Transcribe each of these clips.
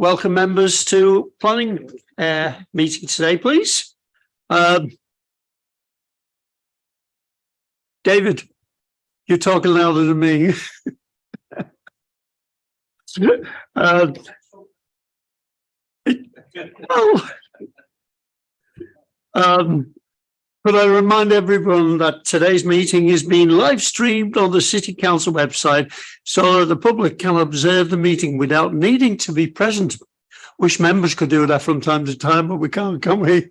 welcome members to planning meeting today, please. David, you're talking louder than me. Could I remind everyone that today's meeting is being live streamed on the City Council website so that the public can observe the meeting without needing to be present. Wish members could do that from time to time, but we can't, can we?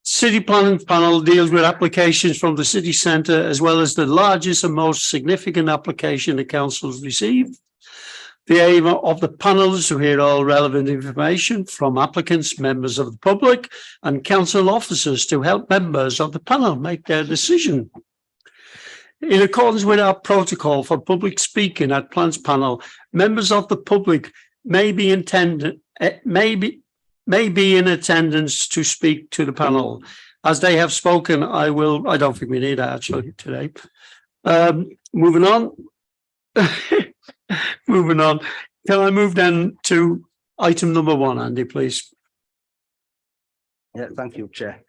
City Planning Panel deals with applications from the city centre as well as the largest and most significant application the council's received. The aim of the panel is to hear all relevant information from applicants, members of the public and council officers to help members of the panel make their decision. In accordance with our protocol for public speaking at Plans Panel, members of the public may be in attendance to speak to the panel. As they have spoken, I don't think we need that actually today. Moving on. Moving on. Can I move then to item number 1, Andy, please? Yeah, thank you, Chair.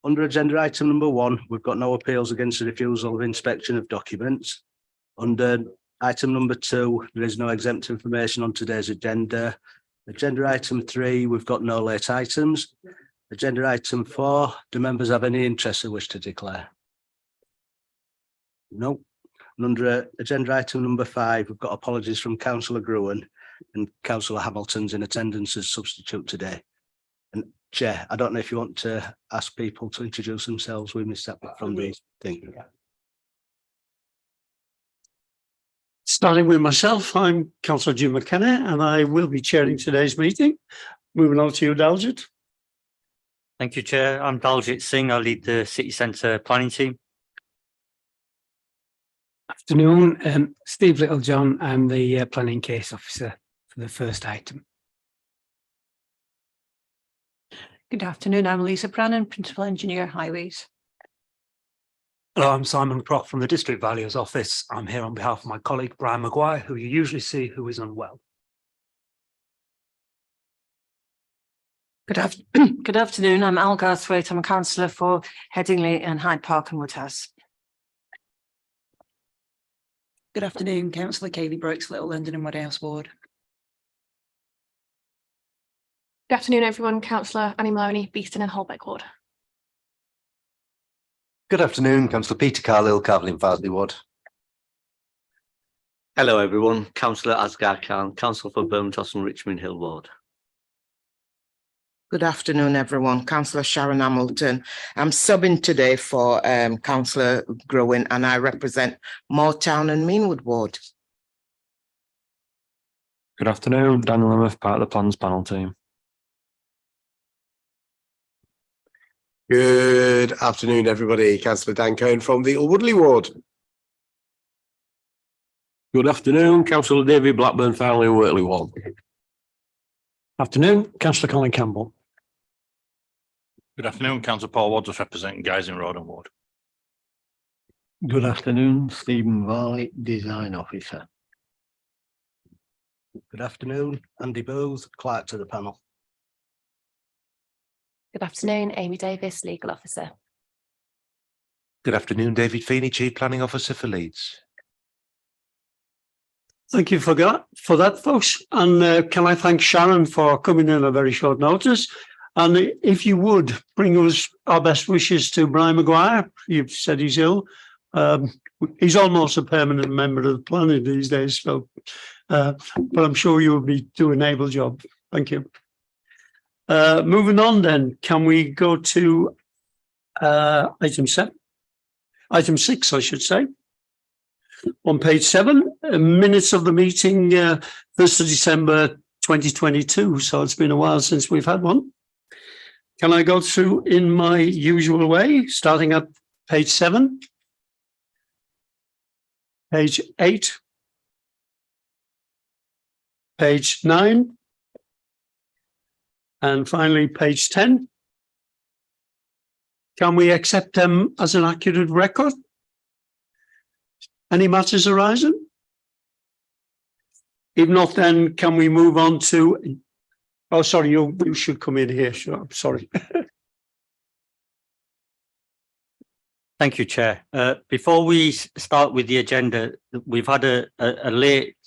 Under agenda item number 1, we've got no appeals against the refusal of inspection of documents. Under item number 2, there is no exempt information on today's agenda. Agenda item 3, we've got no late items. Agenda item 4, do members have any interest they wish to declare? No. And under agenda item number 5, we've got apologies from Councillor Gruen and Councillor Hamilton's in attendance as substitute today. And Chair, I don't know if you want to ask people to introduce themselves. We missed that bit from the thing. Starting with myself, I'm Councillor Jim McKenna and I will be chairing today's meeting. Moving on to you, Daljit. Thank you, Chair. I'm Daljit Singh. I lead the City Centre planning team. Afternoon, Steve Littlejohn. I'm the planning case officer for the first item. Good afternoon, I'm Lisa Brannan, Principal Engineer Highways. Hello, I'm Simon Croft from the District Valuer's Office. I'm here on behalf of my colleague Brian Maguire, who you usually see, who is unwell. Good afternoon, I'm Al Garthwaite. I'm a councillor for Headingley and Hyde Park and Woodhouse. Good afternoon, Councillor Kaylee Brooks, Little London and Woodhouse Ward. Good afternoon, everyone. Councillor Annie Maloney, Beeston and Holbeck Ward. Good afternoon, Councillor Peter Carlill, Carlin Farsley Ward. Hello, everyone. Councillor Asghar Khan, Council for Bermontos and Richmond Hill Ward. Good afternoon, everyone. Councillor Sharon Hamilton. I'm subbing today for Councillor Gruen and I represent Moortown and Meanwood Ward. Good afternoon, Daniel Lemeth, part of the Plans Panel team. Good afternoon, everybody. Councillor Dan Cohen from the Woodley Ward. Good afternoon, Councillor David Blackburn, Farley and Wortley Ward. Afternoon, Councillor Colin Campbell. Good afternoon, Councillor Paul Wadsworth representing Guys Road and Ward. Good afternoon, Stephen Varley, Design Officer. Good afternoon, Andy Booth, Clerk to the panel. Good afternoon, Amy Davis, Legal Officer. Good afternoon, David Feeney, Chief Planning Officer for Leeds. Thank you for that, folks. And can I thank Sharon for coming in at a very short notice? And if you would bring us our best wishes to Brian Maguire. You've said he's ill. He's almost a permanent member of the planning these days, so but I'm sure you'll be doing an able job. Thank you. Moving on then, can we go to item 6, I should say. On page 7, minutes of the meeting, 1st of December 2022. So it's been a while since we've had one. Can I go through in my usual way, starting at page 7, page 8, page 9, and finally page 10. Can we accept them as an accurate record? Any matters arising? If not, then can we move on to, oh, sorry, you should come in here. Sure, I'm sorry. Thank you, Chair. Before we start with the agenda, we've had a late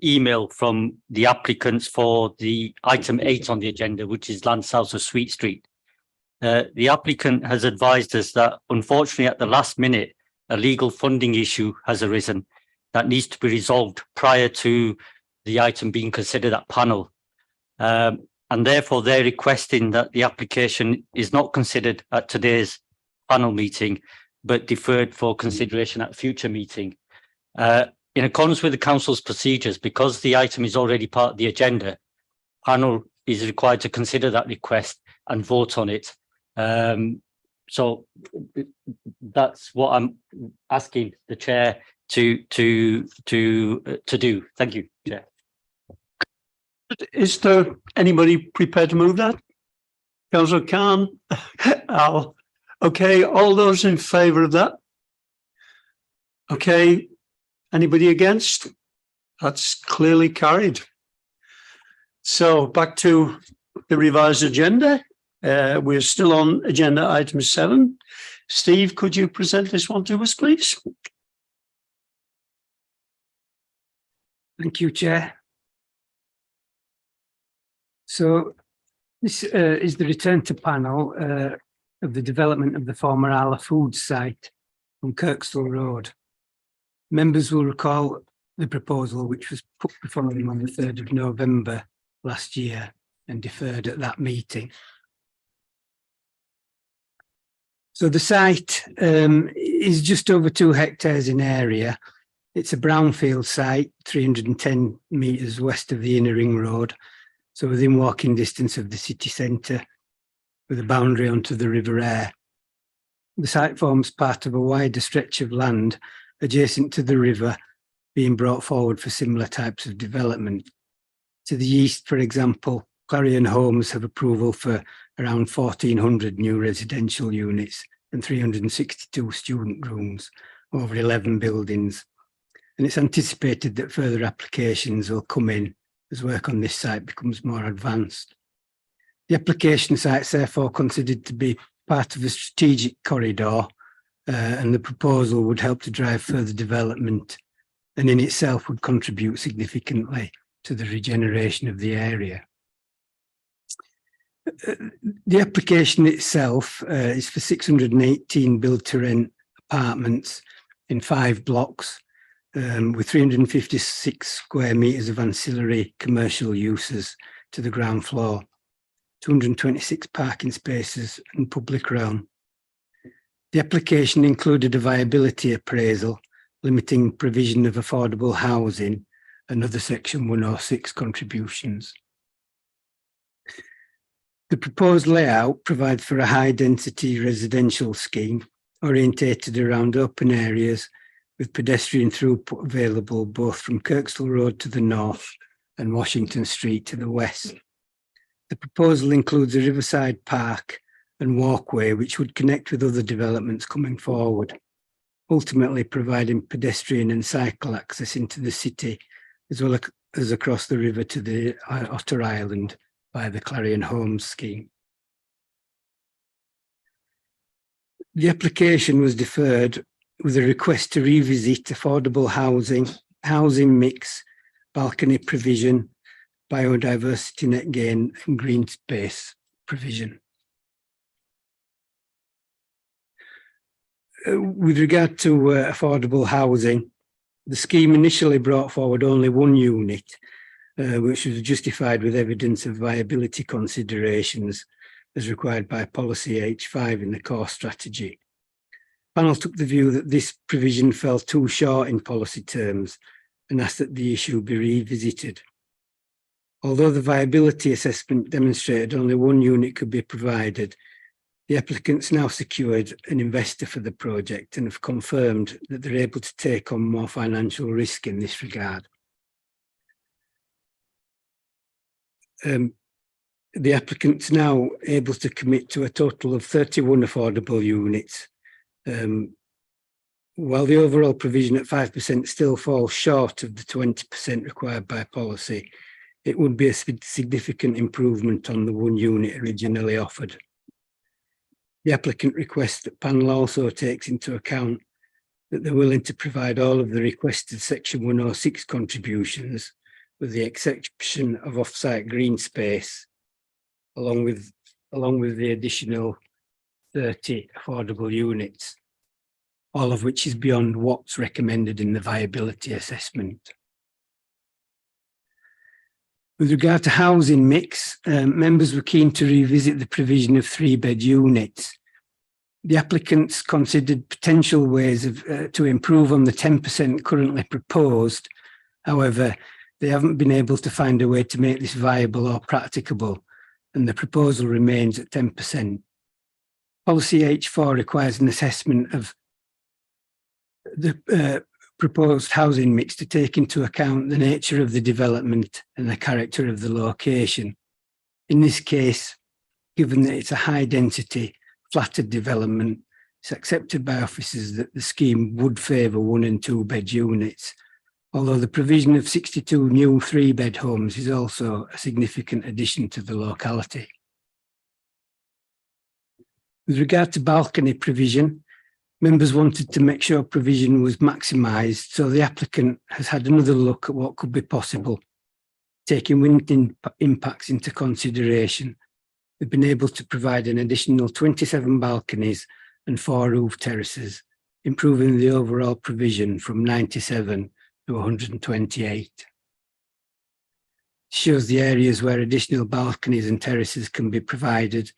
email from the applicants for the item 8 on the agenda, which is land south of Sweet Street. The applicant has advised us that unfortunately at the last minute, a legal funding issue has arisen that needs to be resolved prior to the item being considered at panel. And therefore they're requesting that the application is not considered at today's panel meeting, but deferred for consideration at a future meeting. In accordance with the council's procedures, because the item is already part of the agenda, panel is required to consider that request and vote on it. So that's what I'm asking the chair to do. Thank you, Chair. Is there anybody prepared to move that? Councillor Khan? Al? Okay, all those in favour of that? Okay, anybody against? That's clearly carried. So back to the revised agenda. We're still on agenda item 7. Steve, could you present this one to us, please? Thank you, Chair. So this is the return to panel of the development of the former Arla Foods site on Kirkstall Road. Members will recall the proposal which was put before them on the 3rd of November last year and deferred at that meeting. So the site is just over 2 hectares in area. It's a brownfield site, 310 metres west of the inner ring road, so within walking distance of the city centre, with a boundary onto the River Aire. The site forms part of a wider stretch of land adjacent to the river being brought forward for similar types of development. To the east, for example, Clarion Homes have approval for around 1,400 new residential units and 362 student rooms over 11 buildings. And it's anticipated that further applications will come in as work on this site becomes more advanced. The application site is therefore considered to be part of a strategic corridor, and the proposal would help to drive further development and in itself would contribute significantly to the regeneration of the area. The application itself is for 618 build-to-rent apartments in 5 blocks with 356 square metres of ancillary commercial uses to the ground floor, 226 parking spaces and public realm. The application included a viability appraisal limiting provision of affordable housing and other Section 106 contributions. The proposed layout provides for a high-density residential scheme orientated around open areas with pedestrian throughput available both from Kirkstall Road to the north and Washington Street to the west. The proposal includes a riverside park and walkway which would connect with other developments coming forward, ultimately providing pedestrian and cycle access into the city as well as across the river to the Otter Island by the Clarion Homes scheme. The application was deferred with a request to revisit affordable housing mix, balcony provision, biodiversity net gain and green space provision. With regard to affordable housing, the scheme initially brought forward only 1 unit, which was justified with evidence of viability considerations as required by policy H5 in the core strategy. Panel took the view that this provision fell too short in policy terms and asked that the issue be revisited. Although the viability assessment demonstrated only 1 unit could be provided, the applicants now secured an investor for the project and have confirmed that they're able to take on more financial risk in this regard. The applicant's now able to commit to a total of 31 affordable units, while the overall provision at 5% still falls short of the 20% required by policy, it would be a significant improvement on the 1 unit originally offered. The applicant requests that panel also takes into account that they're willing to provide all of the requested Section 106 contributions, with the exception of off-site green space, along with the additional 30 affordable units, all of which is beyond what's recommended in the viability assessment. With regard to housing mix, members were keen to revisit the provision of 3-bed units. The applicants considered potential ways to improve on the 10% currently proposed. However, they haven't been able to find a way to make this viable or practicable, and the proposal remains at 10%. Policy H4 requires an assessment of the proposed housing mix to take into account the nature of the development and the character of the location. In this case, given that it's a high density, flattered development, it's accepted by officers that the scheme would favour 1 and 2-bed units, although the provision of 62 new 3-bed homes is also a significant addition to the locality. With regard to balcony provision, members wanted to make sure provision was maximised, so the applicant has had another look at what could be possible, taking wind impacts into consideration. They've been able to provide an additional 27 balconies and 4 roof terraces, improving the overall provision from 97 to 128. It shows the areas where additional balconies and terraces can be provided,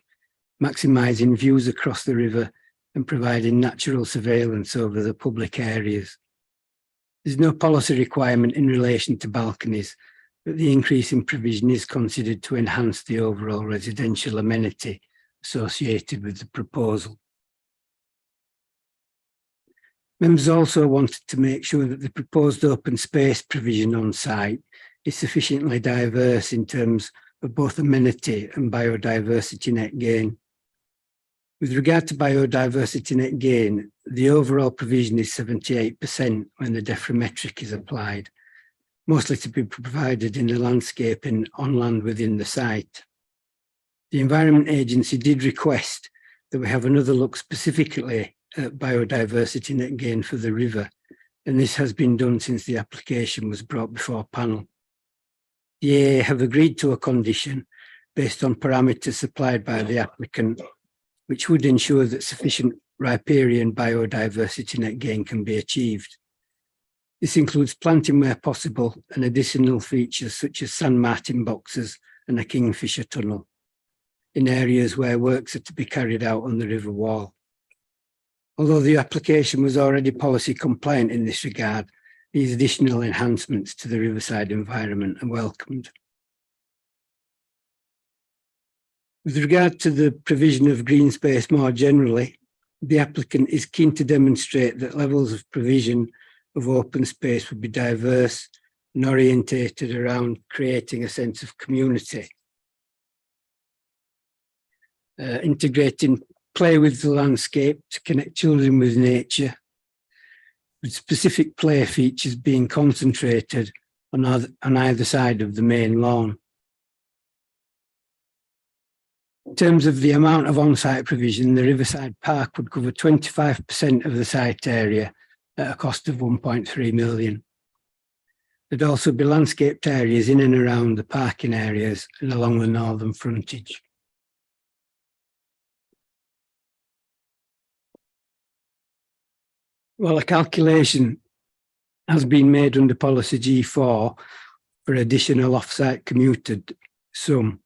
maximising views across the river and providing natural surveillance over the public areas. There's no policy requirement in relation to balconies, but the increase in provision is considered to enhance the overall residential amenity associated with the proposal. Members also wanted to make sure that the proposed open space provision on site is sufficiently diverse in terms of both amenity and biodiversity net gain. With regard to biodiversity net gain, the overall provision is 78% when the dephrometric is applied, mostly to be provided in the landscaping on land within the site. The Environment Agency did request that we have another look specifically at biodiversity net gain for the river, and this has been done since the application was brought before panel. The AA have agreed to a condition based on parameters supplied by the applicant, which would ensure that sufficient riparian biodiversity net gain can be achieved. This includes planting where possible and additional features such as sand martin boxes and a kingfisher tunnel in areas where works are to be carried out on the river wall. Although the application was already policy compliant in this regard, these additional enhancements to the riverside environment are welcomed. With regard to the provision of green space more generally, the applicant is keen to demonstrate that levels of provision of open space would be diverse and orientated around creating a sense of community. Integrating play with the landscape to connect children with nature, with specific play features being concentrated on either side of the main lawn. In terms of the amount of on-site provision, the Riverside Park would cover 25% of the site area at a cost of 1.3 million. There'd also be landscaped areas in and around the parking areas and along the northern frontage. Well, a calculation has been made under policy G4 for additional off-site commuted sum.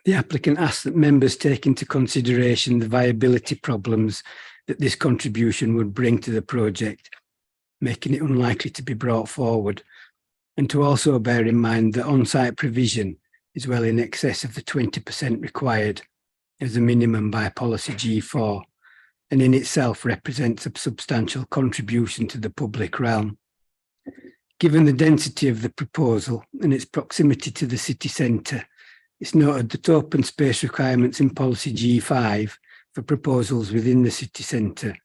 The applicant asks that members take into consideration the viability problems that this contribution would bring to the project, making it unlikely to be brought forward, and to also bear in mind that on-site provision is well in excess of the 20% required as a minimum by policy G4, and in itself represents a substantial contribution to the public realm. Given the density of the proposal and its proximity to the city centre, it's noted that open space requirements in policy G5 for proposals within the city centre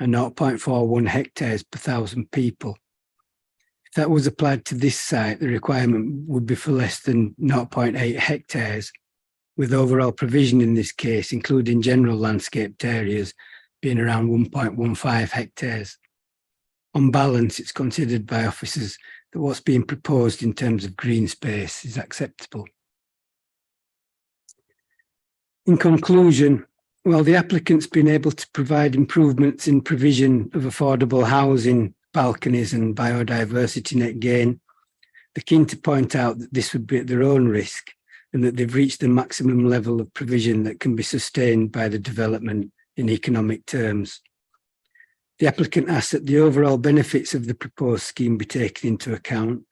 and 0.41 hectares per 1,000 people. If that was applied to this site, the requirement would be for less than 0.8 hectares, with overall provision in this case, including general landscaped areas, being around 1.15 hectares. On balance, it's considered by officers that what's being proposed in terms of green space is acceptable. In conclusion, while the applicant's been able to provide improvements in provision of affordable housing, balconies and biodiversity net gain, they're keen to point out that this would be at their own risk and that they've reached the maximum level of provision that can be sustained by the development in economic terms. The applicant asks that the overall benefits of the proposed scheme be taken into account,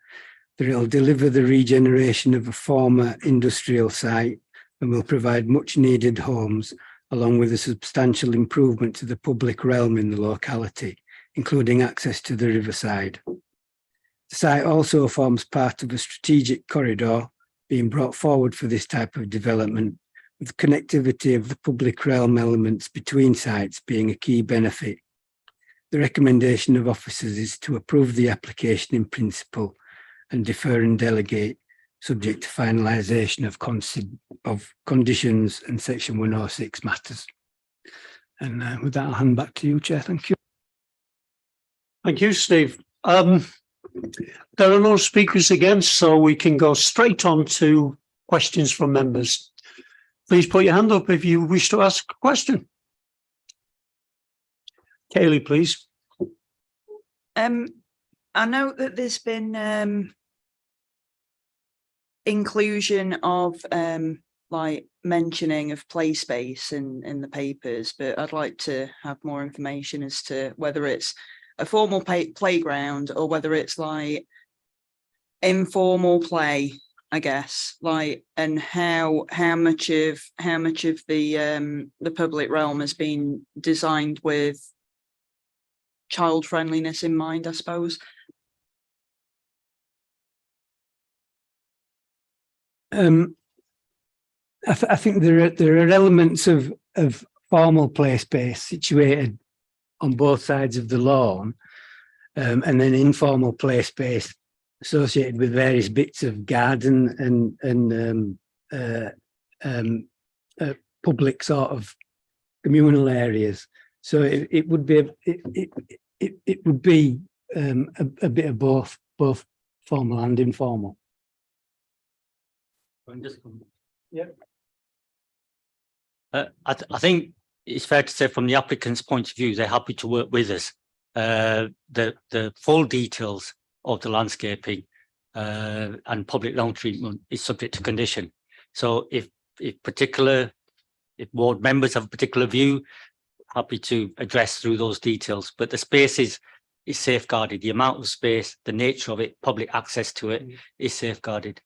that it will deliver the regeneration of a former industrial site and will provide much needed homes, along with a substantial improvement to the public realm in the locality, including access to the riverside. The site also forms part of a strategic corridor being brought forward for this type of development, with connectivity of the public realm elements between sites being a key benefit. The recommendation of officers is to approve the application in principle and defer and delegate, subject to finalisation of conditions and section 106 matters. And with that, I'll hand back to you, Chair. Thank you. Thank you, Steve. There are no speakers against, so we can go straight on to questions from members. Please put your hand up if you wish to ask a question. Kaylee, please. I know that there's been inclusion of like mentioning of play space in the papers, but I'd like to have more information as to whether it's a formal playground or whether it's like informal play, I guess, like, and how much of the public realm has been designed with child friendliness in mind, I suppose. I think there are elements of formal play space situated on both sides of the lawn, and then informal play space associated with various bits of garden and public sort of communal areas. So it would be a bit of both formal and informal. Yeah. I think it's fair to say from the applicant's point of view, they're happy to work with us. The full details of the landscaping and public lawn treatment is subject to condition. So if ward members have a particular view, happy to address through those details. But the space is safeguarded. The amount of space, the nature of it, public access to it is safeguarded.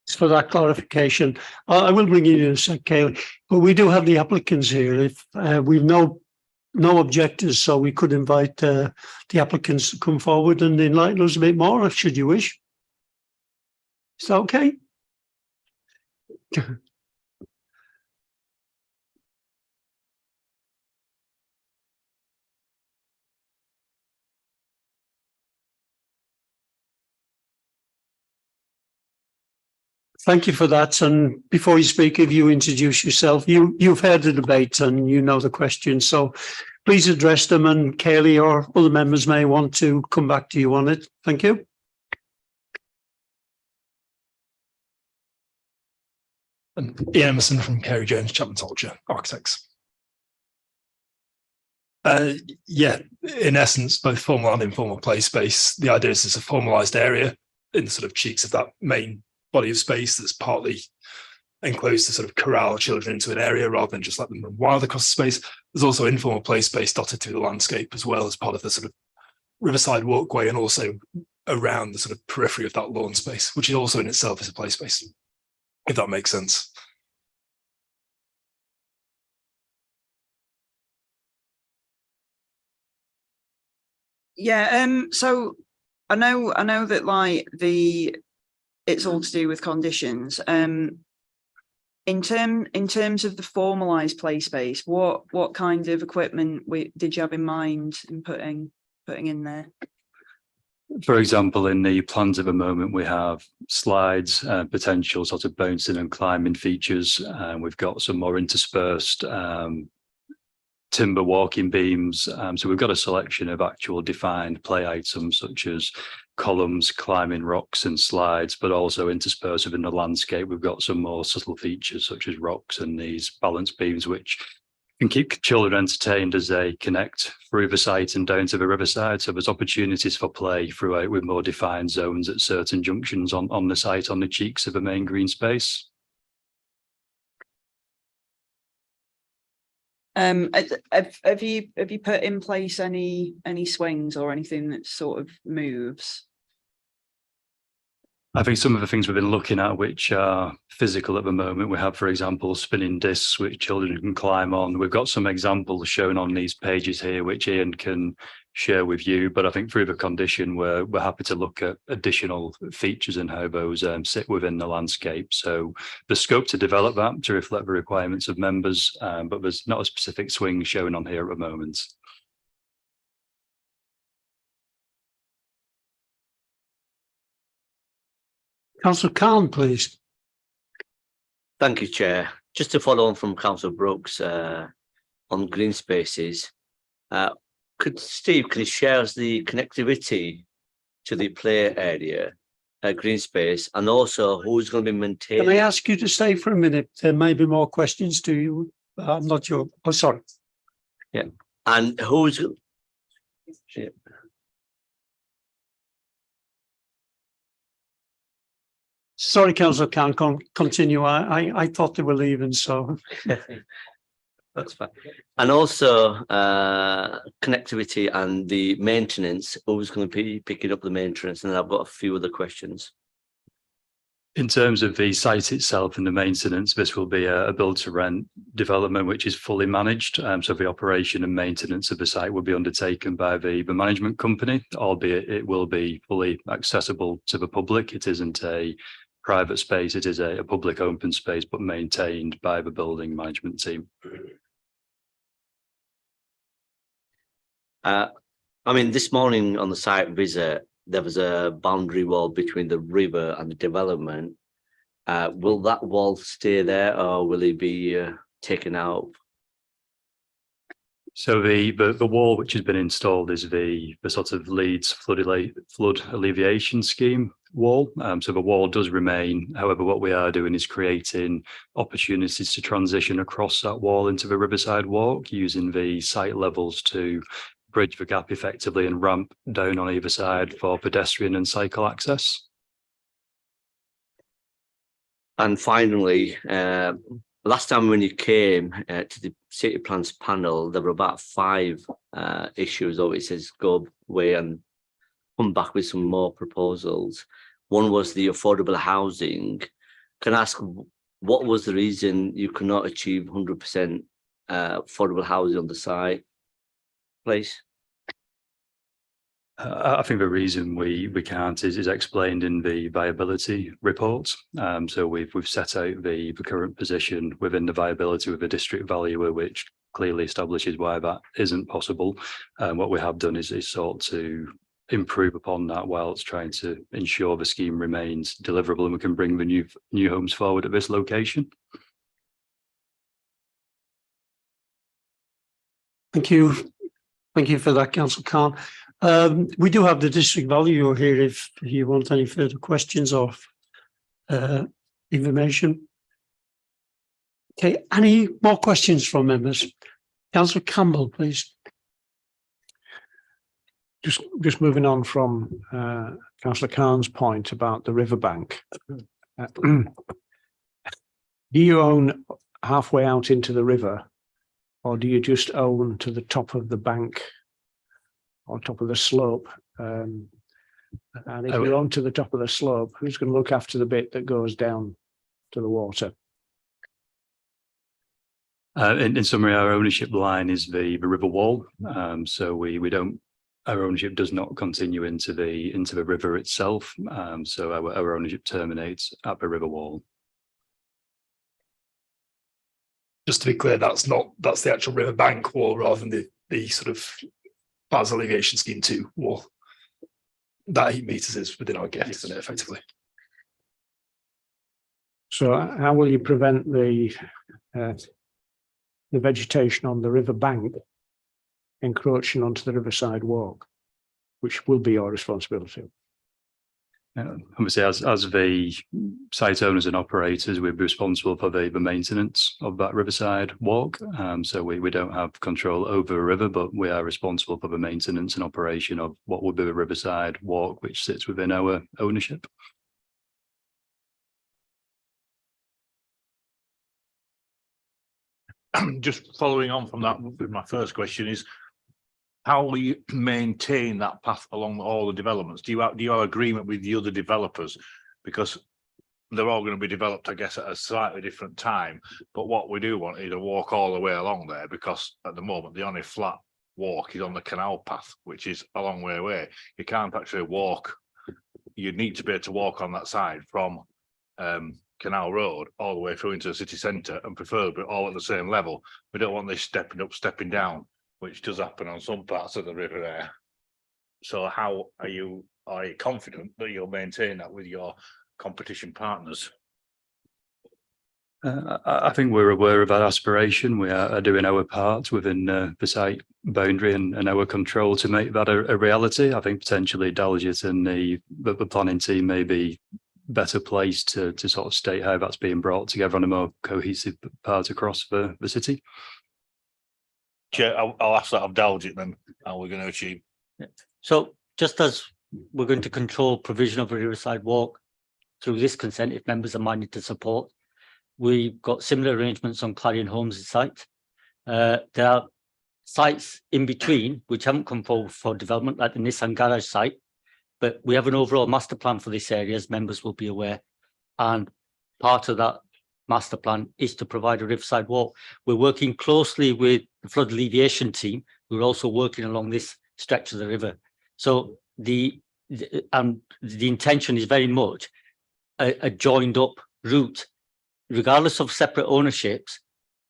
Thanks for that clarification. I will bring you in a sec, Kaylee, but we do have the applicants here. If we've no objectors, so we could invite the applicants to come forward and enlighten us a bit more, should you wish. Is that okay? Thank you for that. And before you speak, if you introduce yourself, you've heard the debate and you know the questions, so please address them, and Kaylee or other members may want to come back to you on it. Thank you. Ian Emerson from Carey Jones Chapman Tolcher Architects. Yeah, in essence, both formal and informal play space. The idea is it's a formalised area in the sort of cheeks of that main body of space that's partly enclosed to sort of corral children into an area rather than just let them run wild across the space. There's also informal play space dotted through the landscape as well as part of the sort of riverside walkway and also around the sort of periphery of that lawn space, which is also in itself is a play space, if that makes sense. Yeah, so I know that like it's all to do with conditions. In terms of the formalised play space, what kind of equipment did you have in mind in putting in there? For example, in the plans at the moment, we have slides, potential sort of bouncing and climbing features. We've got some more interspersed timber walking beams. So we've got a selection of actual defined play items such as columns, climbing rocks and slides, but also interspersed within the landscape. We've got some more subtle features such as rocks and these balance beams, which can keep children entertained as they connect through the site and down to the riverside. So there's opportunities for play throughout with more defined zones at certain junctions on the site, on the cheeks of the main green space. Have you put in place any swings or anything that sort of moves? I think some of the things we've been looking at, which are physical at the moment, we have, for example, spinning discs which children can climb on. We've got some examples shown on these pages here, which Ian can share with you. But I think through the condition, we're happy to look at additional features and how those sit within the landscape. So the scope to develop that to reflect the requirements of members, but there's not a specific swing shown on here at the moment. Councillor Khan, please. Thank you, Chair. Just to follow on from Councillor Brooks on green spaces, could you share us the connectivity to the play area, green space, and also who's going to be maintaining? Can I ask you to stay for a minute? There may be more questions to you. I'm not sure. Oh, sorry. Yeah, and who's? Yeah. Sorry, Councillor Khan, continue. I thought they were leaving, so. That's fine. And also connectivity and the maintenance, who's going to be picking up the maintenance? And I've got a few other questions. In terms of the site itself and the maintenance, this will be a build to rent development which is fully managed. So the operation and maintenance of the site will be undertaken by the management company, albeit it will be fully accessible to the public. It isn't a private space, it is a public open space, but maintained by the building management team. I mean, this morning on the site visit, there was a boundary wall between the river and the development. Will that wall stay there, or will it be taken out? So the wall which has been installed is the sort of Leeds flood alleviation scheme wall. So the wall does remain. However, what we are doing is creating opportunities to transition across that wall into the riverside walk, using the site levels to bridge the gap effectively and ramp down on either side for pedestrian and cycle access. And finally, last time when you came to the City Plans panel, there were about 5 issues, or it says go away and come back with some more proposals. One was the affordable housing. Can I ask, what was the reason you could not achieve 100% affordable housing on the site, please? I think the reason we can't is explained in the viability report. So we've set out the current position within the viability with the district valuer, which clearly establishes why that isn't possible. What we have done is sought to improve upon that whilst trying to ensure the scheme remains deliverable and we can bring the new homes forward at this location. Thank you. Thank you for that, Councillor Khan. We do have the district valuer here if you want any further questions or information. Okay, any more questions from members? Councillor Campbell, please. Just moving on from Councillor Khan's point about the riverbank. Do you own halfway out into the river, or do you just own to the top of the bank or top of the slope? And if you're on to the top of the slope, who's going to look after the bit that goes down to the water? In summary, our ownership line is the river wall. So we don't. Our ownership does not continue into the river itself. So our ownership terminates at the river wall. just to be clear, that's the actual river bank wall rather than the sort of Baz Alleviation Scheme 2 wall. That 8 metres is within our gift, isn't it, effectively? So how will you prevent the vegetation on the river bank encroaching onto the riverside walk, which will be your responsibility? Obviously, as the site owners and operators, we're responsible for the maintenance of that riverside walk. So we don't have control over a river, but we are responsible for the maintenance and operation of what would be the riverside walk, which sits within our ownership. Just following on from that, my first question is, how will you maintain that path along all the developments? Do you have agreement with the other developers? Because they're all going to be developed, I guess, at a slightly different time. But what we do want is a walk all the way along there, because at the moment the only flat walk is on the canal path, which is a long way away. You can't actually walk. You need to be able to walk on that side from Canal Road all the way through into the city centre, and preferably all at the same level. We don't want this stepping up, stepping down, which does happen on some parts of the river there. So how are you confident that you'll maintain that with your competition partners? I think we're aware of that aspiration. We are doing our part within the site boundary and our control to make that a reality. I think potentially Dalgett and the planning team may be better placed to sort of state how that's being brought together on a more cohesive part across the city. Chair, I'll ask that of Dalgett then, how we're going to achieve. So just as we're going to control provision of a riverside walk through this consent, if members are minded to support, we've got similar arrangements on Clarion Holmes' site. There are sites in between which haven't come forward for development, like the Nissan garage site, but we have an overall master plan for this area, as members will be aware. And part of that master plan is to provide a riverside walk. We're working closely with the flood alleviation team. We're also working along this stretch of the river. So the intention is very much a joined up route, regardless of separate ownerships.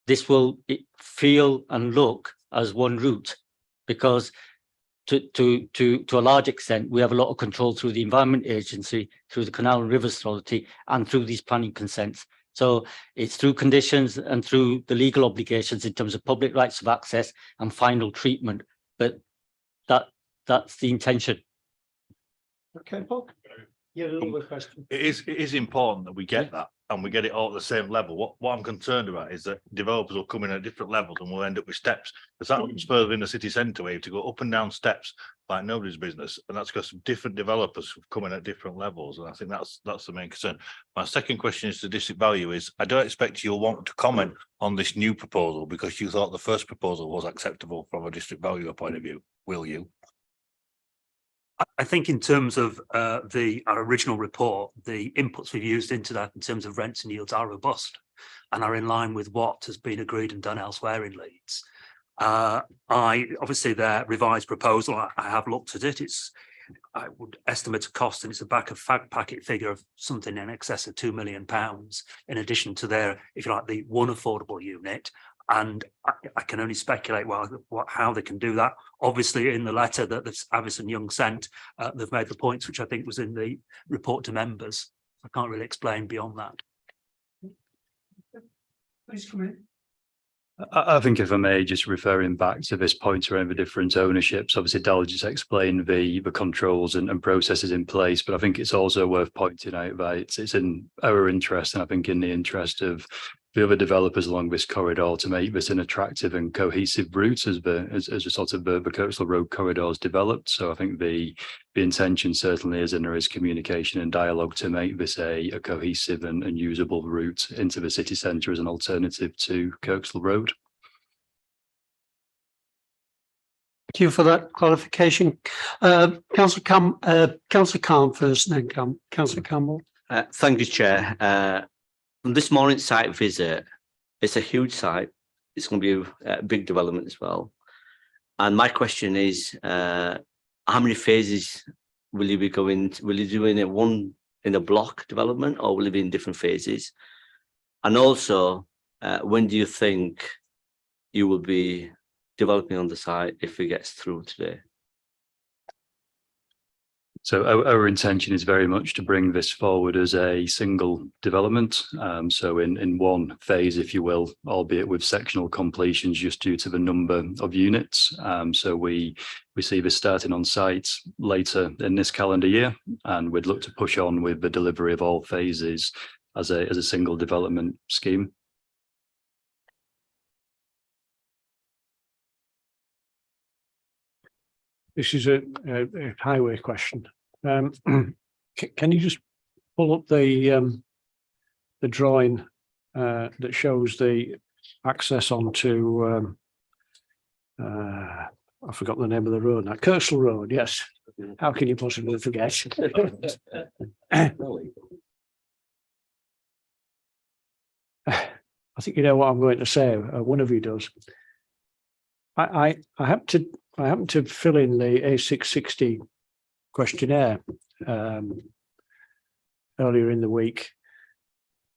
This will feel and look as one route, because to a large extent, we have a lot of control through the Environment Agency, through the Canal and Rivers Authority, and through these planning consents. So it's through conditions and through the legal obligations in terms of public rights of access and final treatment. But that's the intention. Okay, Paul. Yeah, a little bit question. It is important that we get that, and we get it all at the same level. What I'm concerned about is that developers will come in at different levels, and we'll end up with steps. Because that happens further in the city centre, where you have to go up and down steps like nobody's business, and that's because different developers come in at different levels. And I think that's the main concern. My second question is to district value is, I don't expect you'll want to comment on this new proposal because you thought the first proposal was acceptable from a district value point of view. Will you? I think in terms of our original report, the inputs we've used into that in terms of rents and yields are robust and are in line with what has been agreed and done elsewhere in Leeds. Obviously their revised proposal, I have looked at it. I would estimate a cost, and it's a back of fag packet figure of something in excess of £2 million, in addition to their, if you like, the one affordable unit. And I can only speculate how they can do that. Obviously, in the letter that Avis and Young sent, they've made the points which I think was in the report to members. I can't really explain beyond that. Please come in. I think if I may, just referring back to this point around the different ownerships, obviously Dal just explained the controls and processes in place, but I think it's also worth pointing out that it's in our interest, and I think in the interest of the other developers along this corridor, to make this an attractive and cohesive route as a sort of the Kirkstall Road corridor is developed. So I think the intention certainly is, and there is communication and dialogue to make this a cohesive and usable route into the city centre as an alternative to Kirkstall Road. Thank you for that clarification. Councillor Khan first, then Councillor Campbell. Thank you, Chair. From this morning's site visit, it's a huge site. It's going to be a big development as well. And my question is, how many phases will you be going? Will you do in a block development, or will it be in different phases? And also, when do you think you will be developing on the site if it gets through today? So our intention is very much to bring this forward as a single development. So in one phase, if you will, albeit with sectional completions just due to the number of units. So we see this starting on site later in this calendar year, and we'd look to push on with the delivery of all phases as a single development scheme. This is a highway question. Can you just pull up the drawing that shows the access onto I forgot the name of the road now. Kirkstall Road, yes. How can you possibly forget? I think you know what I'm going to say. One of you does. I happen to fill in the A660 questionnaire earlier in the week,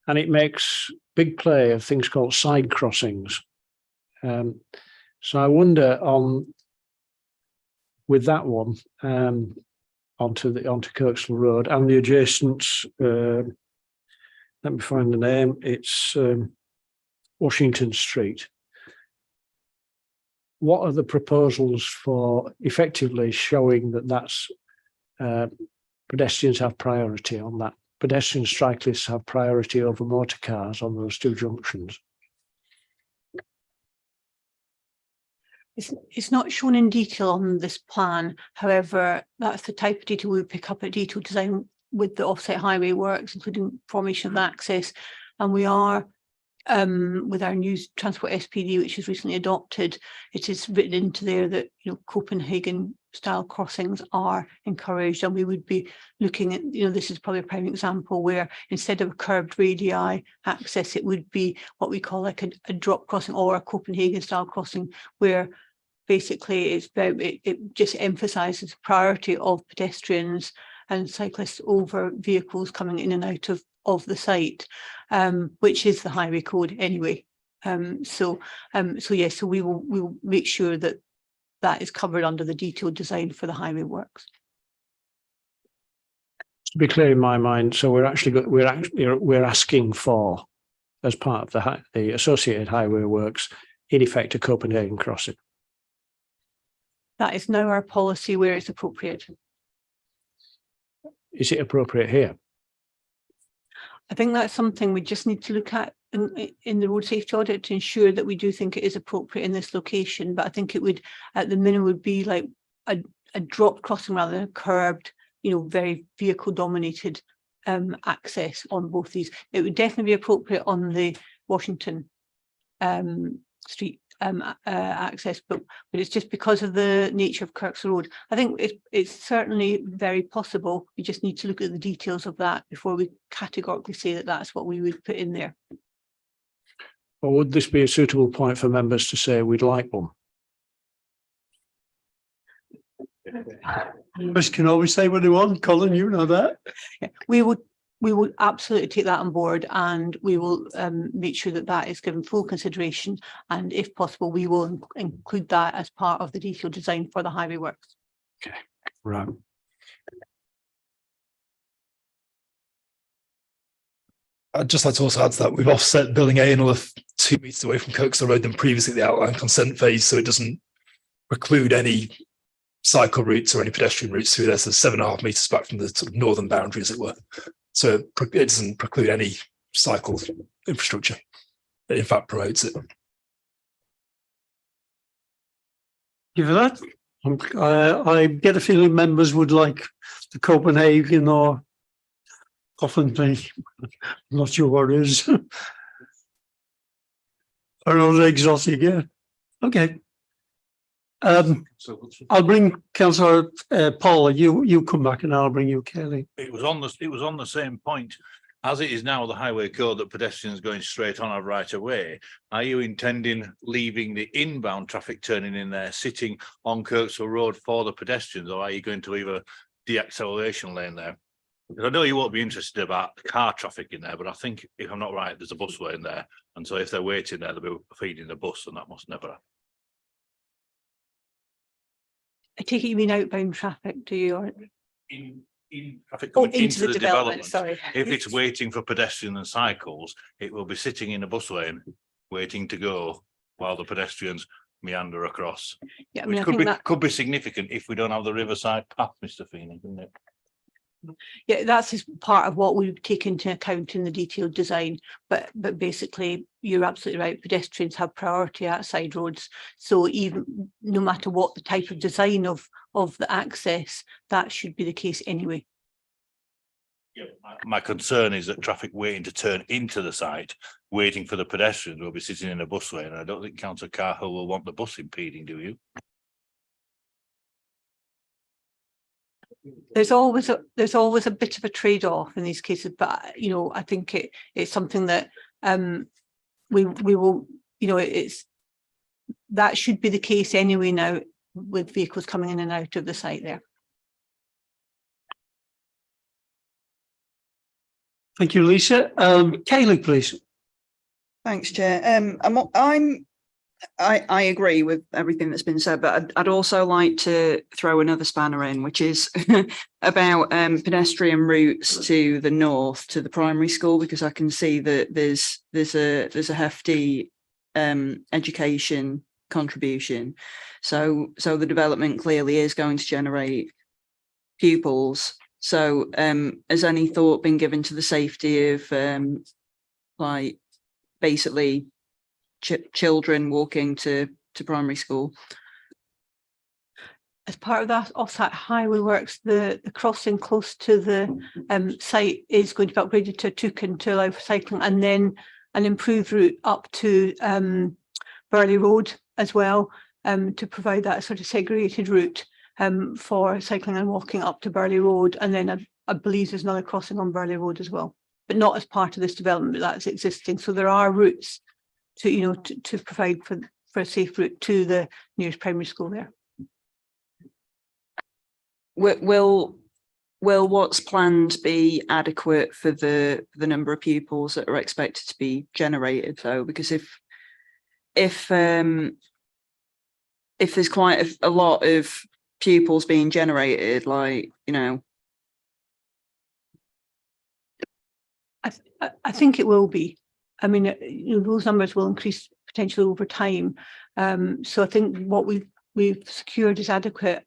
and it makes big play of things called side crossings. So I wonder with that one onto Kirkstall Road and the adjacent. Let me find the name. It's Washington Street. What are the proposals for effectively showing that that's pedestrians have priority on that? Pedestrian cyclists have priority over motor cars on those two junctions. It's not shown in detail on this plan. However, that's the type of detail we pick up at detail design with the offsite highway works, including formation of access. And we are with our new transport SPD, which is recently adopted, it is written into there that Copenhagen style crossings are encouraged, and we would be looking at this is probably a prime example where instead of a curved radii access, it would be what we call like a drop crossing or a Copenhagen style crossing, where basically it just emphasises priority of pedestrians and cyclists over vehicles coming in and out of the site, which is the highway code anyway. So we will make sure that that is covered under the detailed design for the highway works. To be clear in my mind, so we're asking for, as part of the associated highway works, in effect a Copenhagen crossing. That is now our policy where it's appropriate. Is it appropriate here? I think that's something we just need to look at in the road safety audit to ensure that we do think it is appropriate in this location. But I think it would, at the minimum, would be like a drop crossing rather than a curbed, very vehicle dominated access on both these. It would definitely be appropriate on the Washington Street access, but it's just because of the nature of Kirkstall Road. I think it's certainly very possible. We just need to look at the details of that before we categorically say that that's what we would put in there. Or would this be a suitable point for members to say we'd like one? Members can always say what they want. Colin, you know that. Yeah, we would absolutely take that on board, and we will make sure that that is given full consideration, and if possible we will include that as part of the detailed design for the highway works. Okay, right. I'd just like to also add to that we've offset building A another 2 metres away from Kirkstall Road than previously the outline consent phase, so it doesn't preclude any cycle routes or any pedestrian routes through there. So 7.5 metres back from the sort of northern boundary, as it were. So it doesn't preclude any cycle infrastructure. It in fact promotes it. Give that. I get a feeling members would like the Copenhagen or Coventry. I'm not sure what it is. Or another exotic, yeah. Okay. I'll bring Councillor Paul. You come back, and I'll bring you Kelly. It was on the same point. As it is now the highway code that pedestrians going straight on a right of way, are you intending leaving the inbound traffic turning in there sitting on Kirkstall Road for the pedestrians, or are you going to leave a de-acceleration lane there? I know you won't be interested about car traffic in there, but I think if I'm not right, there's a busway in there. And so if they're waiting there, they'll be feeding the bus and that must never happen. I take it you mean outbound traffic, do you? Or In traffic Oh, coming into the development. sorry. If it's waiting for pedestrians and cycles, it will be sitting in a bus lane, waiting to go while the pedestrians meander across. Yeah, I mean, Which I could think be, that, could be significant if we don't have the riverside path, Mr. Feeney, couldn't it? yeah, that's just part of what we take into account in the detailed design. But basically, you're absolutely right. Pedestrians have priority at side roads. So even no matter what the type of design of the access, that should be the case anyway. Yeah, my concern is that traffic waiting to turn into the site, waiting for the pedestrians will be sitting in a bus lane. I don't think Councillor Cahill will want the bus impeding, do you? There's always a bit of a trade-off in these cases, but you know, I think it's something that we will, you know, that should be the case anyway now with vehicles coming in and out of the site there. Thank you, Lisa. Kaylee, please. Thanks, Chair. I agree with everything that's been said, but I'd also like to throw another spanner in, which is about pedestrian routes to the north to the primary school, because I can see that there's a hefty education contribution. So the development clearly is going to generate pupils. So has any thought been given to the safety of like basically children walking to primary school? As part of that offsite highway works, the crossing close to the site is going to be upgraded to a toucan to allow for cycling, and then an improved route up to Burley Road as well, to provide that sort of segregated route for cycling and walking up to Burley Road. And then I believe there's another crossing on Burley Road as well, but not as part of this development, but that's existing. So there are routes to, you know, to provide for a safe route to the nearest primary school there. Will what's planned be adequate for the number of pupils that are expected to be generated though? Because if there's quite a lot of pupils being generated, like, you know. I think it will be. I mean, you know, those numbers will increase potentially over time. So I think what we've secured is adequate.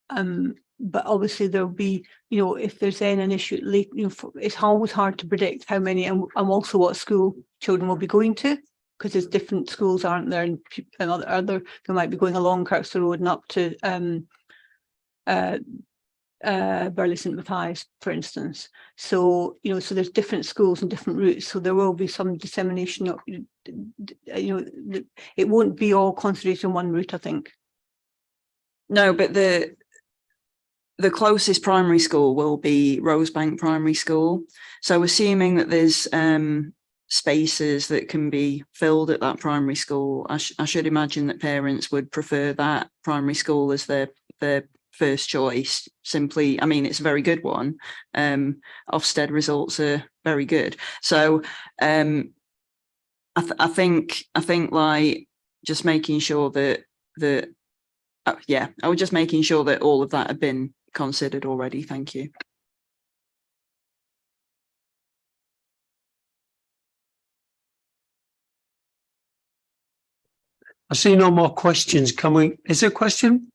But obviously there'll be, you know, if there's then an issue late, you know, it's always hard to predict how many and also what school children will be going to, because there's different schools, aren't there? And other they might be going along Kirkstall Road and up to Burley St Matthias, for instance. So, you know, so there's different schools and different routes. So there will be some dissemination of, you know, it won't be all concentrated on one route, I think. No, but the closest primary school will be Rosebank Primary School. So assuming that there's spaces that can be filled at that primary school, I should imagine that parents would prefer that primary school as their first choice. Simply, I mean, it's a very good one. Ofsted results are very good. So I think like just making sure that I was just making sure that all of that had been considered already. Thank you. I see no more questions. Is there a question?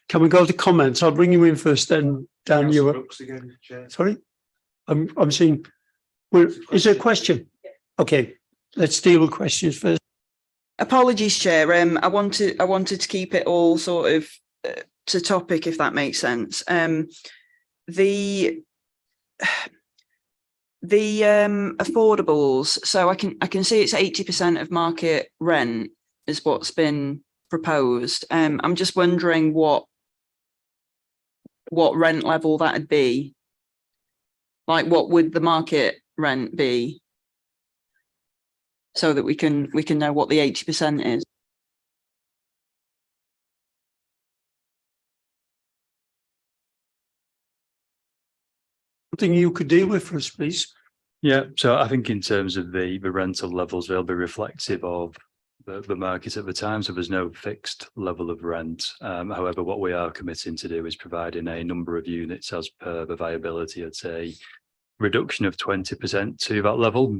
Can we go to comments? I'll bring you in first, then Dan, you were. Sorry? I'm seeing, is there a question? Okay, let's deal with questions first. Apologies, Chair. I wanted to keep it all sort of to topic, if that makes sense. The affordables. So I can see it's 80% of market rent is what's been proposed. I'm just wondering what rent level that'd be. Like, what would the market rent be? So that we can know what the 80% is. something you could deal with for us, please? Yeah, so I think in terms of the rental levels, they'll be reflective of the market at the time. So there's no fixed level of rent. However, what we are committing to do is providing a number of units as per the viability. I'd say reduction of 20% to that level.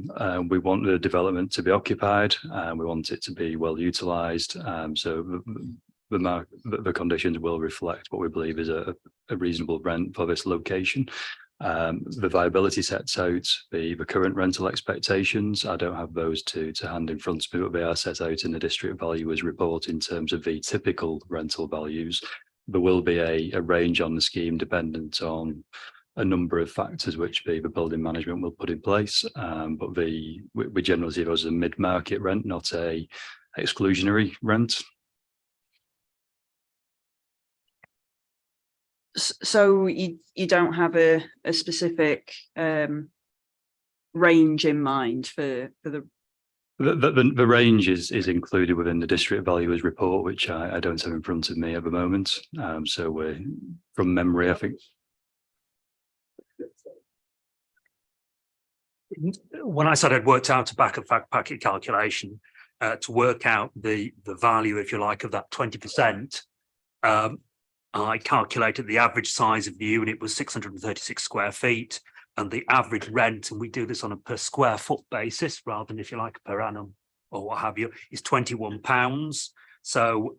We want the development to be occupied and we want it to be well utilised. So the conditions will reflect what we believe is a reasonable rent for this location. The viability sets out the current rental expectations. I don't have those to hand in front of me, but they are set out in the district valuer's report in terms of the typical rental values. There will be a range on the scheme dependent on a number of factors which the building management will put in place, but we generally see those as a mid-market rent, not a exclusionary rent. So you don't have a specific range in mind for the. The range is included within the district valuer's report, which I don't have in front of me at the moment. So we're from memory, I think. When I said I'd worked out a back of fact packet calculation to work out the value, if you like, of that 20%, I calculated the average size of the unit was 636 square feet, and the average rent, and we do this on a per square foot basis rather than, if you like, per annum or what have you, is £21. So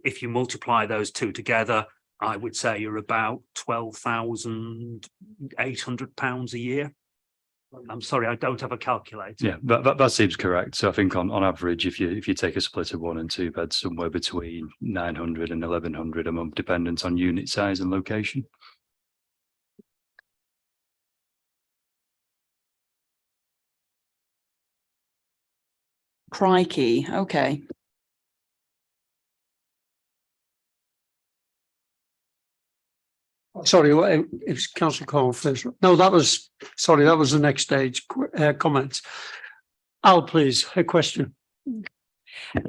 if you multiply those two together, I would say you're about £12,800 a year. I'm sorry, I don't have a calculator. Yeah, that seems correct. So I think on average, if you take a split of 1 and 2 beds, somewhere between 900 and 1100 a month, dependent on unit size and location. Crikey, okay. Sorry, it was Councillor Cole first. No, that was the next stage comment. Al, please, a question.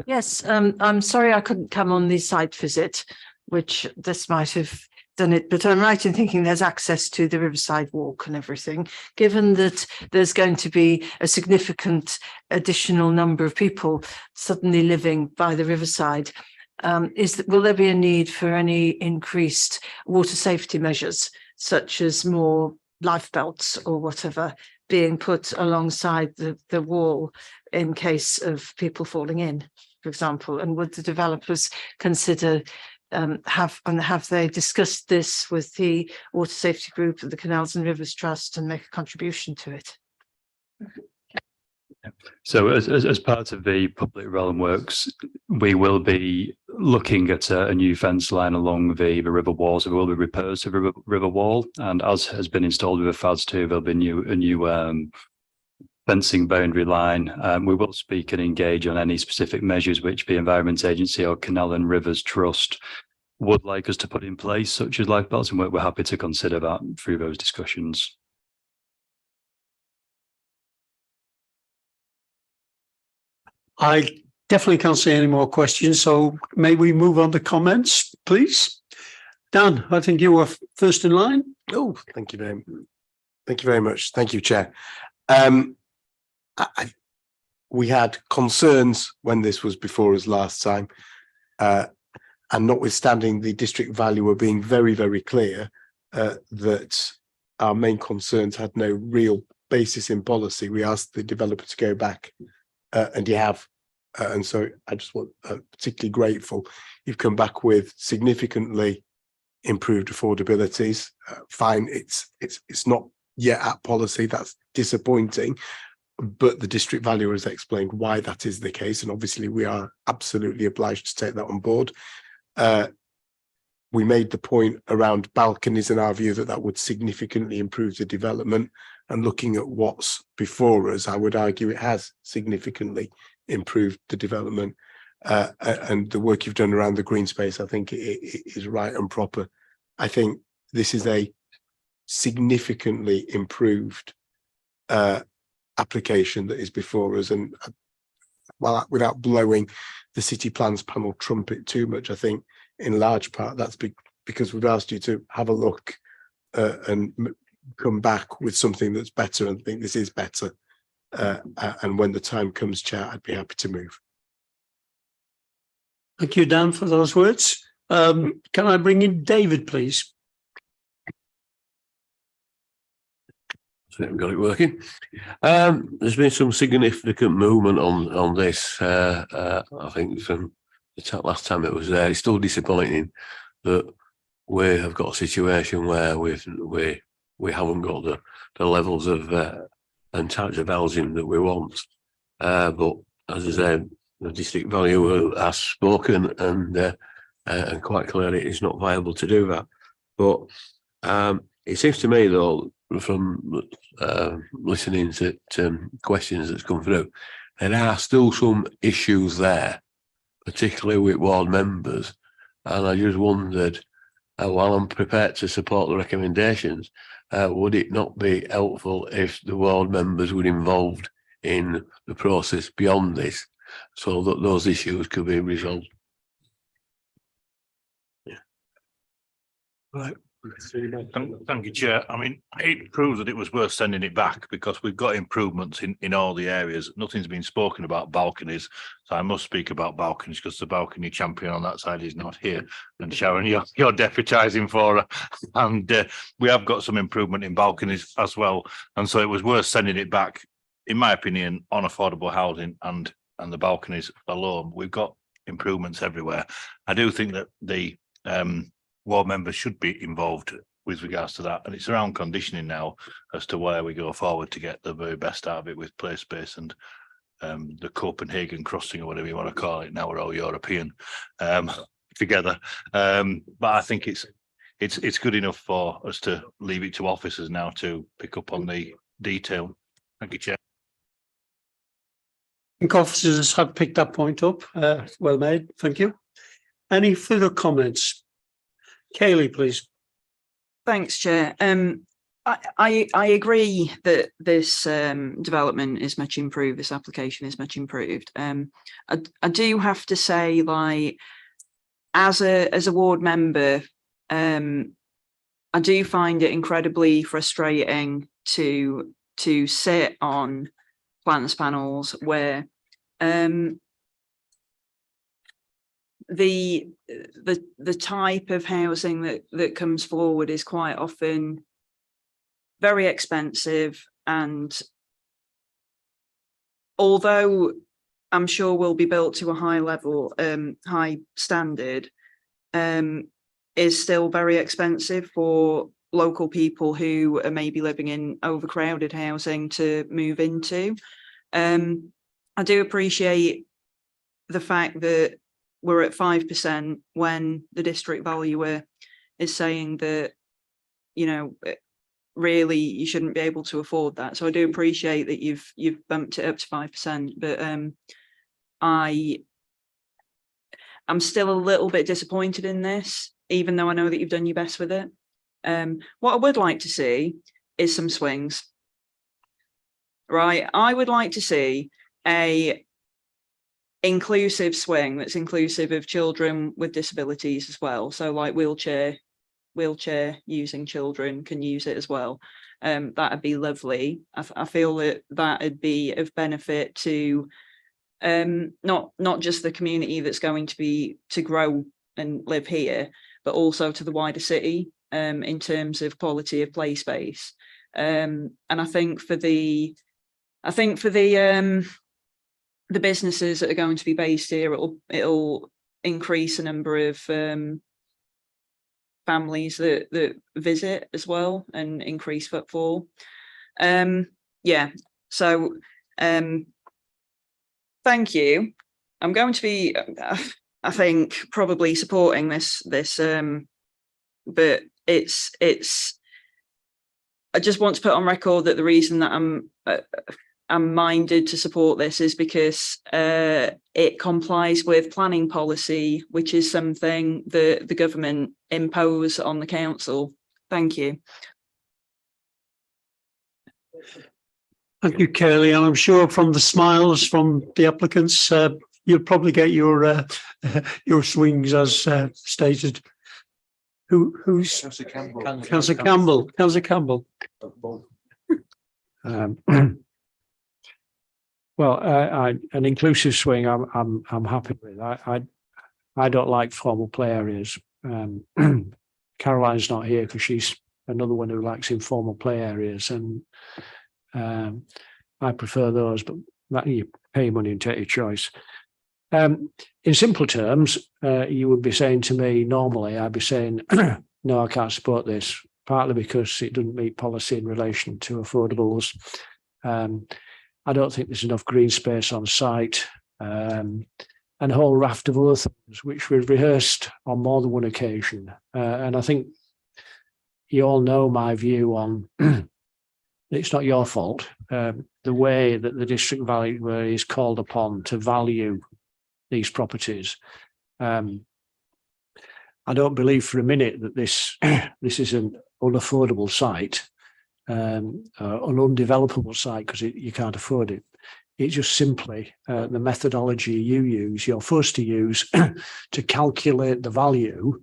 Yes, I'm sorry I couldn't come on the site visit, which this might have done it, but I'm right in thinking there's access to the Riverside Walk and everything. Given that there's going to be a significant additional number of people suddenly living by the riverside, will there be a need for any increased water safety measures, such as more life belts or whatever being put alongside the wall in case of people falling in, for example? And would the developers consider have they discussed this with the water safety group of the Canals and Rivers Trust and make a contribution to it? So as part of the public realm works, we will be looking at a new fence line along the river wall. So there will be repairs to the river wall, and as has been installed with the FAS 2, there'll be a new fencing boundary line. We will speak and engage on any specific measures which the Environment Agency or Canal and Rivers Trust would like us to put in place, such as life belts, and we're happy to consider that through those discussions. I definitely can't see any more questions, so may we move on to comments, please? Dan, I think you were first in line. Oh, thank you very much. Thank you, Chair. We had concerns when this was before us last time, and notwithstanding the district valuer being very, very clear that our main concerns had no real basis in policy, we asked the developer to go back. And you have, and so I just want particularly grateful. You've come back with significantly improved affordabilities. Fine, it's not yet at policy. That's disappointing, but the district valuer has explained why that is the case, and obviously we are absolutely obliged to take that on board. We made the point around balconies in our view that would significantly improve the development. And looking at what's before us, I would argue it has significantly improved the development. And the work you've done around the green space, I think it is right and proper. I think this is a significantly improved application that is before us. And well, without blowing the city plans panel trumpet too much, I think in large part that's because we've asked you to have a look and come back with something that's better and think this is better. And when the time comes, Chair, I'd be happy to move. Thank you, Dan, for those words. Can I bring in David, please? So I've got it working. There's been some significant movement on this. I think from the last time it was there, it's still disappointing that we have got a situation where we haven't got the levels of and types of housing that we want. But as I said, the district valuer has spoken and quite clearly it's not viable to do that. But it seems to me, though, from listening to questions that's come through, there are still some issues there, particularly with ward members. And I just wondered, while I'm prepared to support the recommendations, would it not be helpful if the ward members were involved in the process beyond this, so that those issues could be resolved? Yeah. Right. Thank you, Chair. I mean, it proves that it was worth sending it back because we've got improvements in all the areas. Nothing's been spoken about balconies, so I must speak about balconies because the balcony champion on that side is not here. And Sharon, you're deputising for her, and we have got some improvement in balconies as well. And so it was worth sending it back, in my opinion, on affordable housing and the balconies alone. We've got improvements everywhere. I do think that the ward members should be involved with regards to that, and it's around conditioning now as to where we go forward to get the very best out of it with play space and the Copenhagen crossing, or whatever you want to call it. Now we're all European together, but I think it's good enough for us to leave it to officers now to pick up on the detail. Thank you, Chair. I think officers have picked that point up. Well made, thank you. Any further comments? Kaylee, please. Thanks, Chair. I agree that this development is much improved. This application is much improved. I do have to say, like, as a ward member, I do find it incredibly frustrating to sit on plans panels where the type of housing that comes forward is quite often very expensive, and although I'm sure will be built to a high level, high standard, is still very expensive for local people who are maybe living in overcrowded housing to move into. I do appreciate the fact that we're at 5% when the district valuer is saying that, you know, really you shouldn't be able to afford that. So I do appreciate that you've bumped it up to 5%, but I'm still a little bit disappointed in this, even though I know that you've done your best with it. What I would like to see is some swings. Right, I would like to see a inclusive swing that's inclusive of children with disabilities as well. So like wheelchair using children can use it as well. That'd be lovely. I feel that that'd be of benefit to not just the community that's going to grow and live here, but also to the wider city in terms of quality of play space. And I think for the businesses that are going to be based here, it'll increase the number of families that visit as well and increase footfall. Yeah, so thank you. I'm going to be, I think, probably supporting this, but it's. I just want to put on record that the reason that I'm minded to support this is because it complies with planning policy, which is something that the government impose on the council. Thank you. Thank you, Kaylee. And I'm sure from the smiles from the applicants, you'll probably get your swings as stated. Who's? Councillor Campbell. Councillor Campbell, Councillor Campbell. Well, an inclusive swing, I'm happy with. I don't like formal play areas. Caroline's not here because she's another one who likes informal play areas, and I prefer those. But that you pay money and take your choice. In simple terms, you would be saying to me normally, I'd be saying, no, I can't support this. Partly because it doesn't meet policy in relation to affordables. I don't think there's enough green space on site, and a whole raft of other things which we've rehearsed on more than one occasion. And I think you all know my view on it's not your fault. The way that the district valuer is called upon to value these properties. I don't believe for a minute that this is an unaffordable site, an undevelopable site because you can't afford it. It's just simply the methodology you're forced to use to calculate the value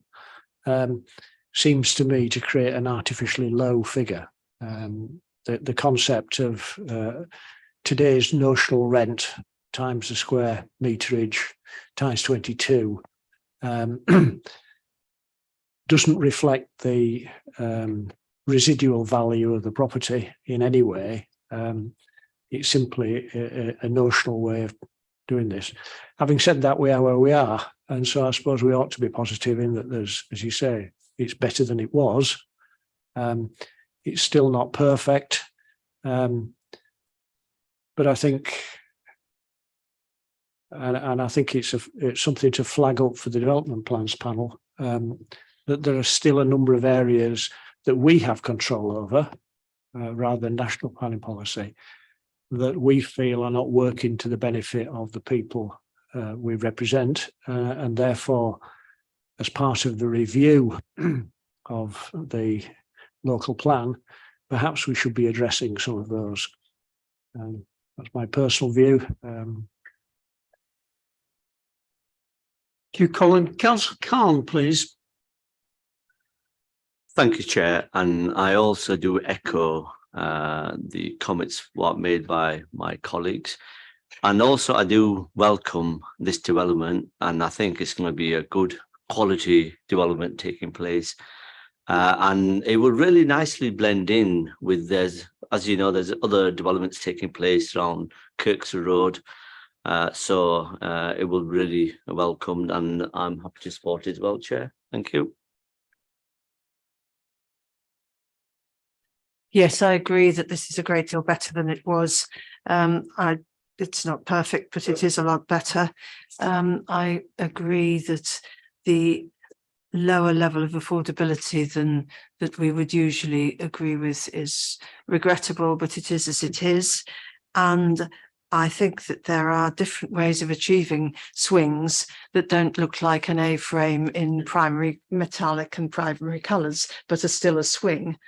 seems to me to create an artificially low figure. The concept of today's notional rent times the square meterage times 22 doesn't reflect the residual value of the property in any way. It's simply a notional way of doing this. Having said that, we are where we are. And so I suppose we ought to be positive in that there's, as you say, it's better than it was. It's still not perfect. But I think, and I think it's something to flag up for the development plans panel, that there are still a number of areas that we have control over, rather than national planning policy, that we feel are not working to the benefit of the people we represent, and therefore, as part of the review of the local plan, perhaps we should be addressing some of those. That's my personal view. Thank you, Colin. Councillor Khan, please. Thank you, Chair. And I also do echo the comments what made by my colleagues. And also I do welcome this development, and I think it's going to be a good quality development taking place. And it will really nicely blend in with as you know, there's other developments taking place around Kirkstall Road. So it will really welcomed, and I'm happy to support it as well, Chair. Thank you. Yes, I agree that this is a great deal better than it was. It's not perfect, but it is a lot better. I agree that the lower level of affordability than that we would usually agree with is regrettable, but it is as it is. And I think that there are different ways of achieving swings that don't look like an A-frame in primary metallic and primary colours, but are still a swing,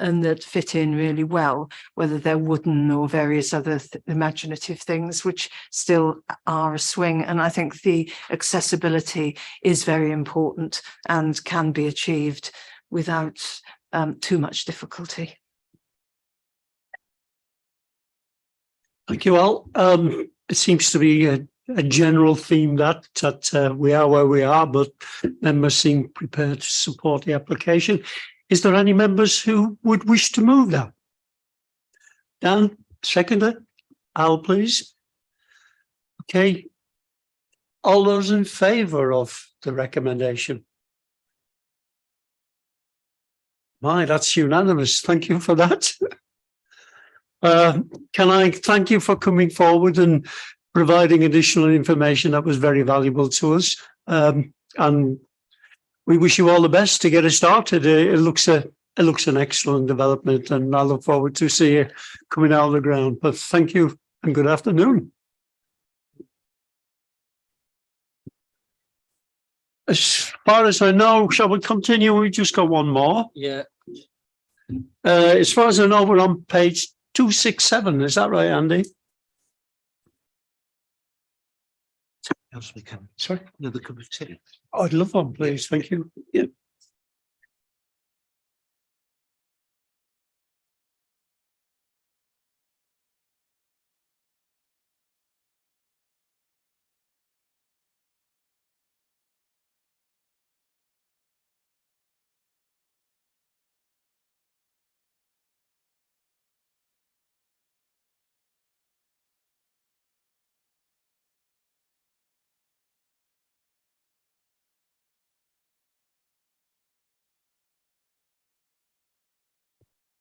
and that fit in really well, whether they're wooden or various other imaginative things, which still are a swing. And I think the accessibility is very important and can be achieved without too much difficulty. Thank you all. It seems to be a general theme that we are where we are, but members seem prepared to support the application. Is there any members who would wish to move that? Dan, seconder. Al, please. Okay. All those in favour of the recommendation? My, that's unanimous. Thank you for that. Can I thank you for coming forward and providing additional information that was very valuable to us. And we wish you all the best to get it started. It looks an excellent development, and I look forward to see it coming out of the ground. But thank you and good afternoon. As far as I know, shall we continue? We just got one more. Yeah. As far as I know, we're on page 267. Is that right, Andy? Sorry, another cup of tea. Oh, I'd love one, please. Thank you. Yeah.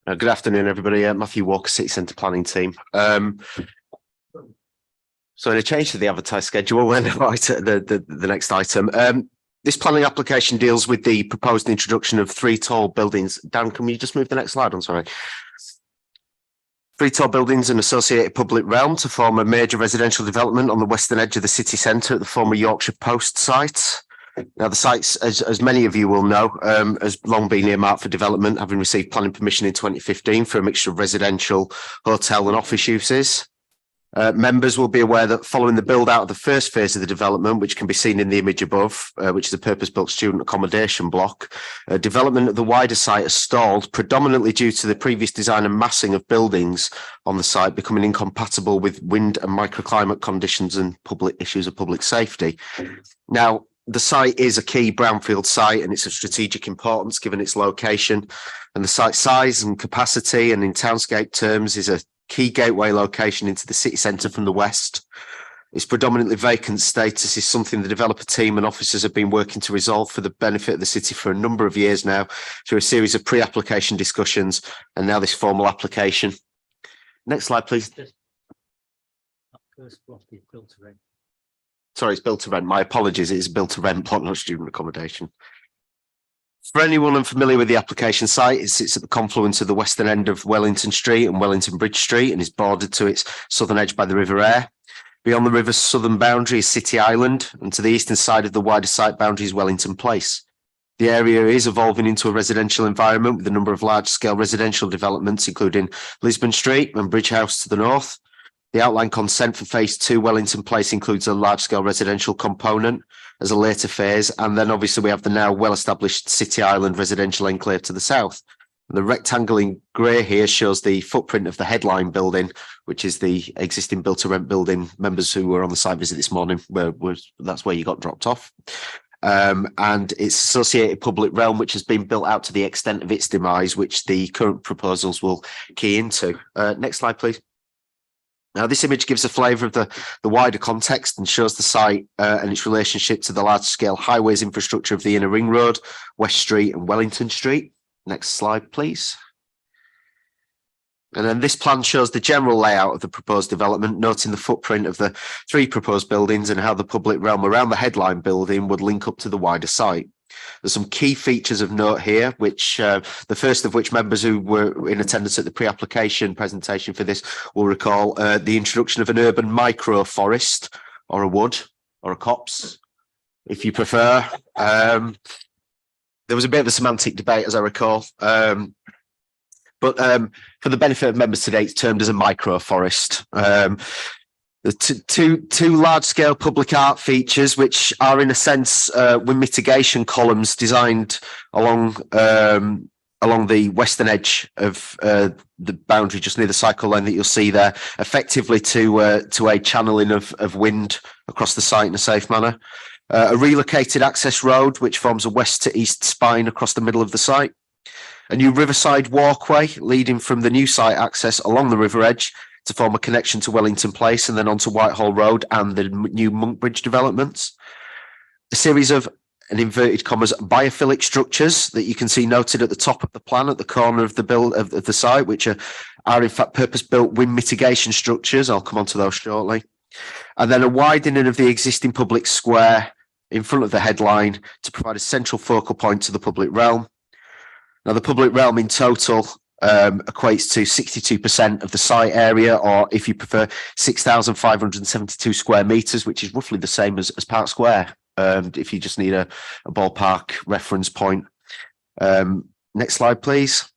Good afternoon, everybody. Matthew Walker, City Centre Planning Team. So in a change to the advertised schedule, we're now right at the next item. This planning application deals with the proposed introduction of 3 tall buildings. Dan, can we just move the next slide? I'm sorry. 3 tall buildings and associated public realm to form a major residential development on the western edge of the city centre at the former Yorkshire Post site. Now, the site, as many of you will know, has long been earmarked for development, having received planning permission in 2015 for a mixture of residential, hotel and office uses. Members will be aware that following the build out of the first phase of the development, which can be seen in the image above, which is a purpose-built student accommodation block, development of the wider site has stalled predominantly due to the previous design and massing of buildings on the site becoming incompatible with wind and microclimate conditions and public issues of public safety. Now, the site is a key brownfield site and it's of strategic importance given its location, and the site size and capacity and in townscape terms is a key gateway location into the city centre from the west. Its predominantly vacant status is something the developer team and officers have been working to resolve for the benefit of the city for a number of years now through a series of pre-application discussions and now this formal application. Next slide, please. Sorry, it's built to rent. My apologies. It is built to rent plot, not student accommodation. For anyone unfamiliar with the application site, it sits at the confluence of the western end of Wellington Street and Wellington Bridge Street and is bordered to its southern edge by the River Aire. Beyond the river's southern boundary is City Island, and to the eastern side of the wider site boundary is Wellington Place. The area is evolving into a residential environment with a number of large-scale residential developments, including Lisbon Street and Bridge House to the north. The outline consent for phase 2 Wellington Place includes a large-scale residential component as a later phase, and then obviously we have the now well-established City Island residential enclave to the south. The rectangle in grey here shows the footprint of the headline building, which is the existing built-to-rent building. Members who were on the site visit this morning, that's where you got dropped off. And its associated public realm, which has been built out to the extent of its demise, which the current proposals will key into. Next slide, please. Now, this image gives a flavour of the wider context and shows the site and its relationship to the large-scale highways infrastructure of the Inner Ring Road, West Street and Wellington Street. Next slide, please. And then this plan shows the general layout of the proposed development, noting the footprint of the 3 proposed buildings and how the public realm around the headline building would link up to the wider site. There's some key features of note here, which the first of which members who were in attendance at the pre-application presentation for this will recall the introduction of an urban micro forest or a wood or a copse, if you prefer. There was a bit of a semantic debate, as I recall. But for the benefit of members today, it's termed as a micro forest. The two large-scale public art features, which are in a sense wind mitigation columns designed along the western edge of the boundary, just near the cycle lane that you'll see there, effectively to a channeling of wind across the site in a safe manner. A relocated access road, which forms a west to east spine across the middle of the site. A new riverside walkway leading from the new site access along the river edge to form a connection to Wellington Place and then onto Whitehall Road and the new Monk Bridge developments. A series of, in inverted commas, biophilic structures that you can see noted at the top of the plan at the corner of the site, which are in fact purpose-built wind mitigation structures. I'll come on to those shortly. And then a widening of the existing public square in front of the headline to provide a central focal point to the public realm. Now, the public realm in total equates to 62% of the site area, or if you prefer, 6,572 square metres, which is roughly the same as Park Square, if you just need a ballpark reference point. Next slide, please.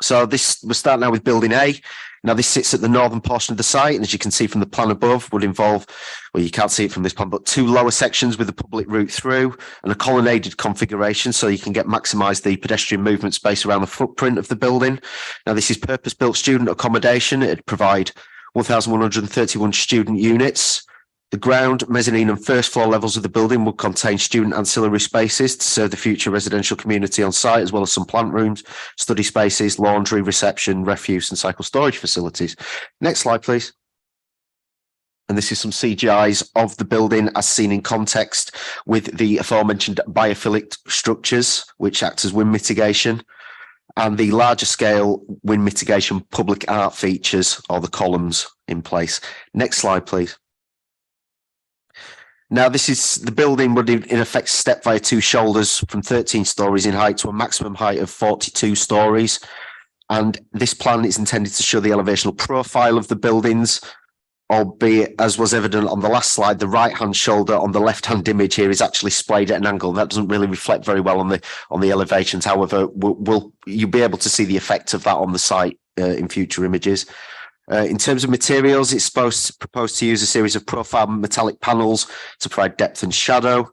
So we'll start now with Building A. Now, this sits at the northern portion of the site, and as you can see from the plan above, would involve, well, you can't see it from this plan, but 2 lower sections with a public route through and a colonnaded configuration, so you can maximise the pedestrian movement space around the footprint of the building. Now, this is purpose-built student accommodation. It'd provide 1,131 student units. The ground, mezzanine and first floor levels of the building will contain student ancillary spaces to serve the future residential community on site, as well as some plant rooms, study spaces, laundry, reception, refuse and cycle storage facilities. Next slide, please. And this is some CGIs of the building as seen in context with the aforementioned biophilic structures, which act as wind mitigation. and the larger scale wind mitigation public art features or the columns in place. Next slide, please. Now, this is the building would in effect step via two shoulders from 13 stories in height to a maximum height of 42 stories. And this plan is intended to show the elevational profile of the buildings, albeit, as was evident on the last slide, the right-hand shoulder on the left-hand image here is actually splayed at an angle. That doesn't really reflect very well on the elevations. However, you'll be able to see the effect of that on the site in future images. In terms of materials, it's proposed to use a series of profile metallic panels to provide depth and shadow.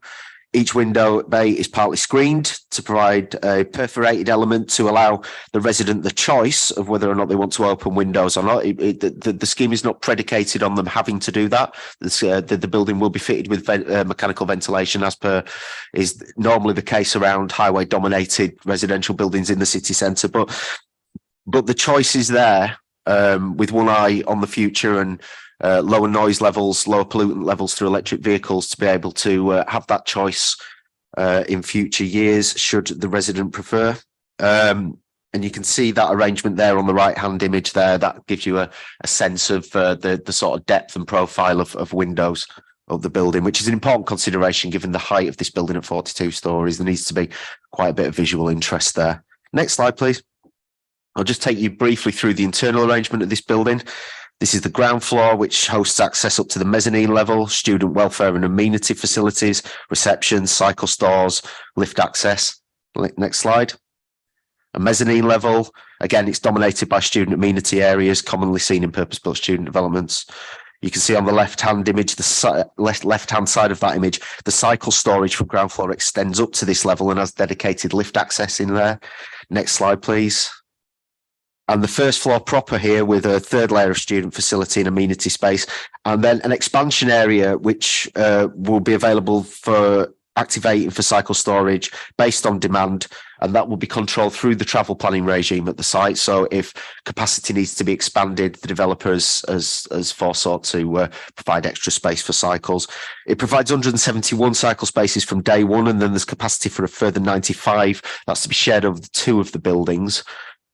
Each window bay is partly screened to provide a perforated element to allow the resident the choice of whether or not they want to open windows or not. The scheme is not predicated on them having to do that. The building will be fitted with mechanical ventilation, as per is normally the case around highway-dominated residential buildings in the city centre. But the choice is there. With one eye on the future and lower noise levels, lower pollutant levels through electric vehicles, to be able to have that choice in future years, should the resident prefer. And you can see that arrangement there on the right-hand image there. That gives you a sense of the sort of depth and profile of windows of the building, which is an important consideration given the height of this building at 42 stories. There needs to be quite a bit of visual interest there. Next slide, please. I'll just take you briefly through the internal arrangement of this building. This is the ground floor, which hosts access up to the mezzanine level, student welfare and amenity facilities, reception, cycle stores, lift access. Next slide. A mezzanine level, again, it's dominated by student amenity areas commonly seen in purpose-built student developments. You can see on the left-hand image, the left-hand side of that image, the cycle storage from ground floor extends up to this level and has dedicated lift access in there. Next slide, please. And the first floor proper here with a third layer of student facility and amenity space, and then an expansion area which will be available for activating for cycle storage based on demand, and that will be controlled through the travel planning regime at the site. So if capacity needs to be expanded, the developers has foresought to provide extra space for cycles. It provides 171 cycle spaces from day one, and then there's capacity for a further 95. That's to be shared over the two of the buildings.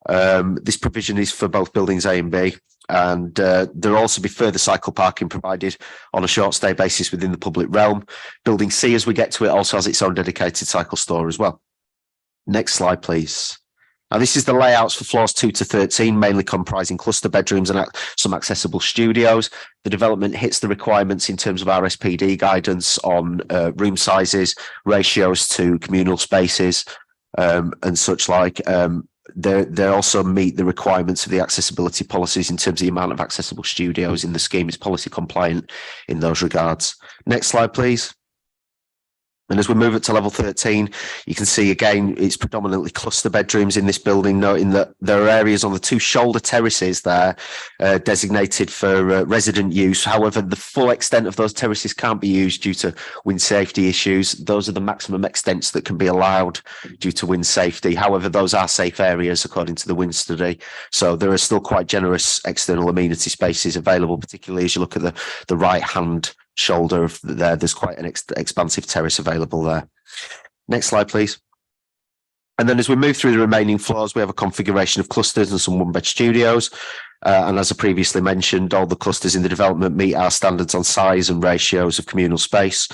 This provision is for both buildings A and B, and there'll also be further cycle parking provided on a short stay basis within the public realm. Building C, as we get to it, also has its own dedicated cycle store as well. Next slide, please. Now, this is the layouts for floors 2 to 13, mainly comprising cluster bedrooms and some accessible studios. The development hits the requirements in terms of RSPD guidance on room sizes, ratios to communal spaces, and such like. They also meet the requirements of the accessibility policies in terms of the amount of accessible studios in the scheme. Is policy compliant in those regards. Next slide, please. And as we move it to level 13, you can see again, it's predominantly cluster bedrooms in this building, noting that there are areas on the two shoulder terraces there designated for resident use. However, the full extent of those terraces can't be used due to wind safety issues. Those are the maximum extents that can be allowed due to wind safety. However, those are safe areas according to the wind study. So there are still quite generous external amenity spaces available, particularly as you look at the right-hand shoulder of there's quite an expansive terrace available there. Next slide, please. And then as we move through the remaining floors, we have a configuration of clusters and some one-bed studios. And as I previously mentioned, all the clusters in the development meet our standards on size and ratios of communal space.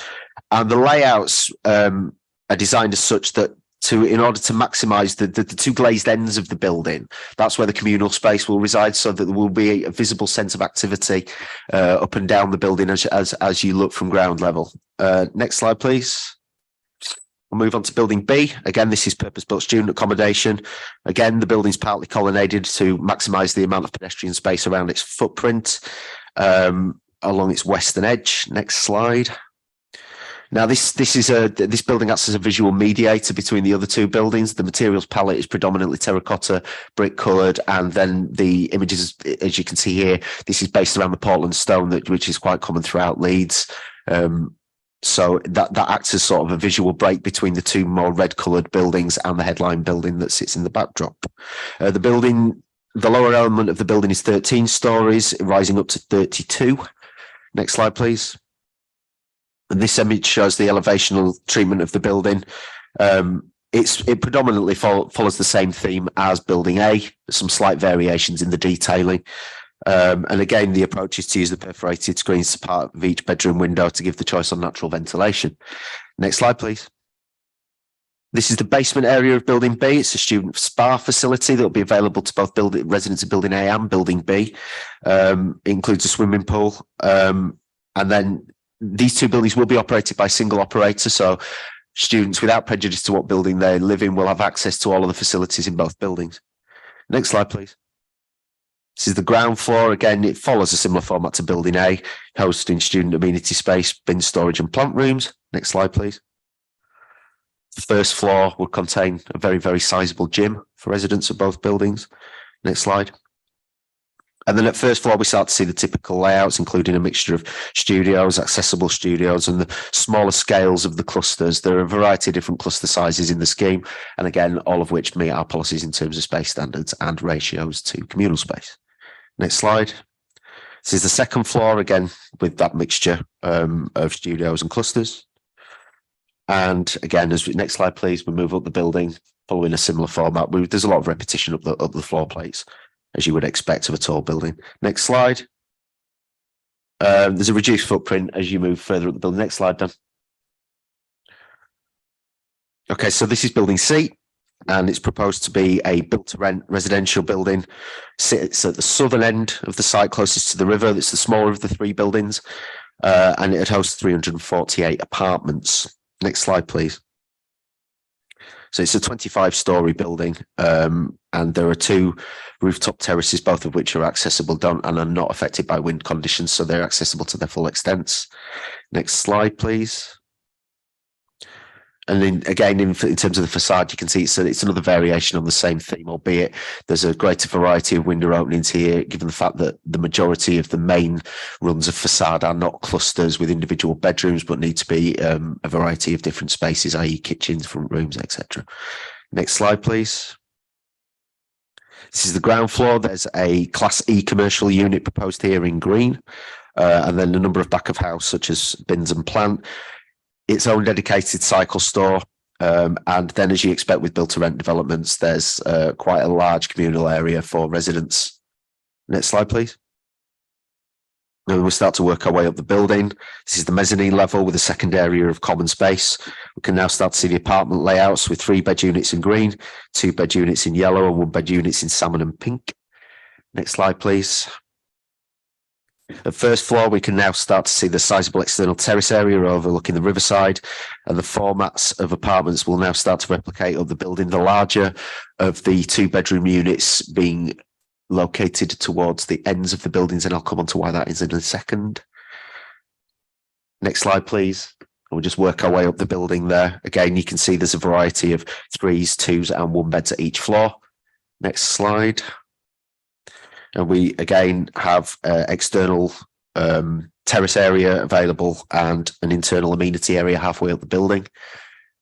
And the layouts are designed as such that in order to maximise the two glazed ends of the building, that's where the communal space will reside, so that there will be a visible sense of activity up and down the building as you look from ground level. Next slide, please. We'll move on to building B. Again, this is purpose-built student accommodation. Again, the building's partly colonnaded to maximise the amount of pedestrian space around its footprint along its western edge. Next slide. Now, this building acts as a visual mediator between the other two buildings. The materials palette is predominantly terracotta, brick coloured, and then the images, as you can see here, this is based around the Portland stone, which is quite common throughout Leeds. So that acts as sort of a visual break between the two more red-coloured buildings and the headline building that sits in the backdrop. The lower element of the building is 13 stories, rising up to 32. Next slide, please. And this image shows the elevational treatment of the building. it predominantly follows the same theme as building A, some slight variations in the detailing. And again, the approach is to use the perforated screens as part of each bedroom window to give the choice on natural ventilation. Next slide, please. This is the basement area of building B. It's a student spa facility that will be available to both residents of building A and building B. It includes a swimming pool. And then these two buildings will be operated by a single operator. So students, without prejudice to what building they live in, will have access to all of the facilities in both buildings. Next slide, please. This is the ground floor. Again, it follows a similar format to building A, hosting student amenity space, bin storage and plant rooms. Next slide, please. The first floor will contain a very, very sizable gym for residents of both buildings. Next slide. And then at first floor, we start to see the typical layouts, including a mixture of studios, accessible studios, and the smaller scales of the clusters. There are a variety of different cluster sizes in the scheme. And again, all of which meet our policies in terms of space standards and ratios to communal space. Next slide. This is the second floor, again, with that mixture of studios and clusters. And again, next slide, please, we move up the building following a similar format. There's a lot of repetition up the floor plates, as you would expect of a tall building. Next slide. There's a reduced footprint as you move further up the building. Next slide, Dan. Okay, so this is building C, and it's proposed to be a built-to-rent residential building. It's at the southern end of the site, closest to the river. It's the smaller of the three buildings, and it hosts 348 apartments. Next slide, please. So it's a 25-storey building, and there are two rooftop terraces, both of which are accessible and are not affected by wind conditions, so they're accessible to their full extents. Next slide, please. And then again, in terms of the facade, you can see it's another variation on the same theme, albeit there's a greater variety of window openings here, given the fact that the majority of the main runs of facade are not clusters with individual bedrooms, but need to be a variety of different spaces, i.e. kitchens, front rooms, etc. Next slide, please. This is the ground floor. There's a Class E commercial unit proposed here in green, and then a number of back of house, such as bins and plant. Its own dedicated cycle store, and then, as you expect with build-to-rent developments, there's quite a large communal area for residents. Next slide, please. Now we'll start to work our way up the building. This is the mezzanine level with a second area of common space. We can now start to see the apartment layouts with 3-bed units in green, 2-bed units in yellow, and 1-bed units in salmon and pink. Next slide, please. At first floor, we can now start to see the sizable external terrace area overlooking the riverside, and the formats of apartments will now start to replicate up the building, the larger of the 2-bedroom units being located towards the ends of the buildings, and I'll come on to why that is in a second. Next slide, please. We'll just work our way up the building there. Again, you can see there's a variety of 3s, 2s and 1-beds at each floor. Next slide. And we again have external terrace area available and an internal amenity area halfway up the building.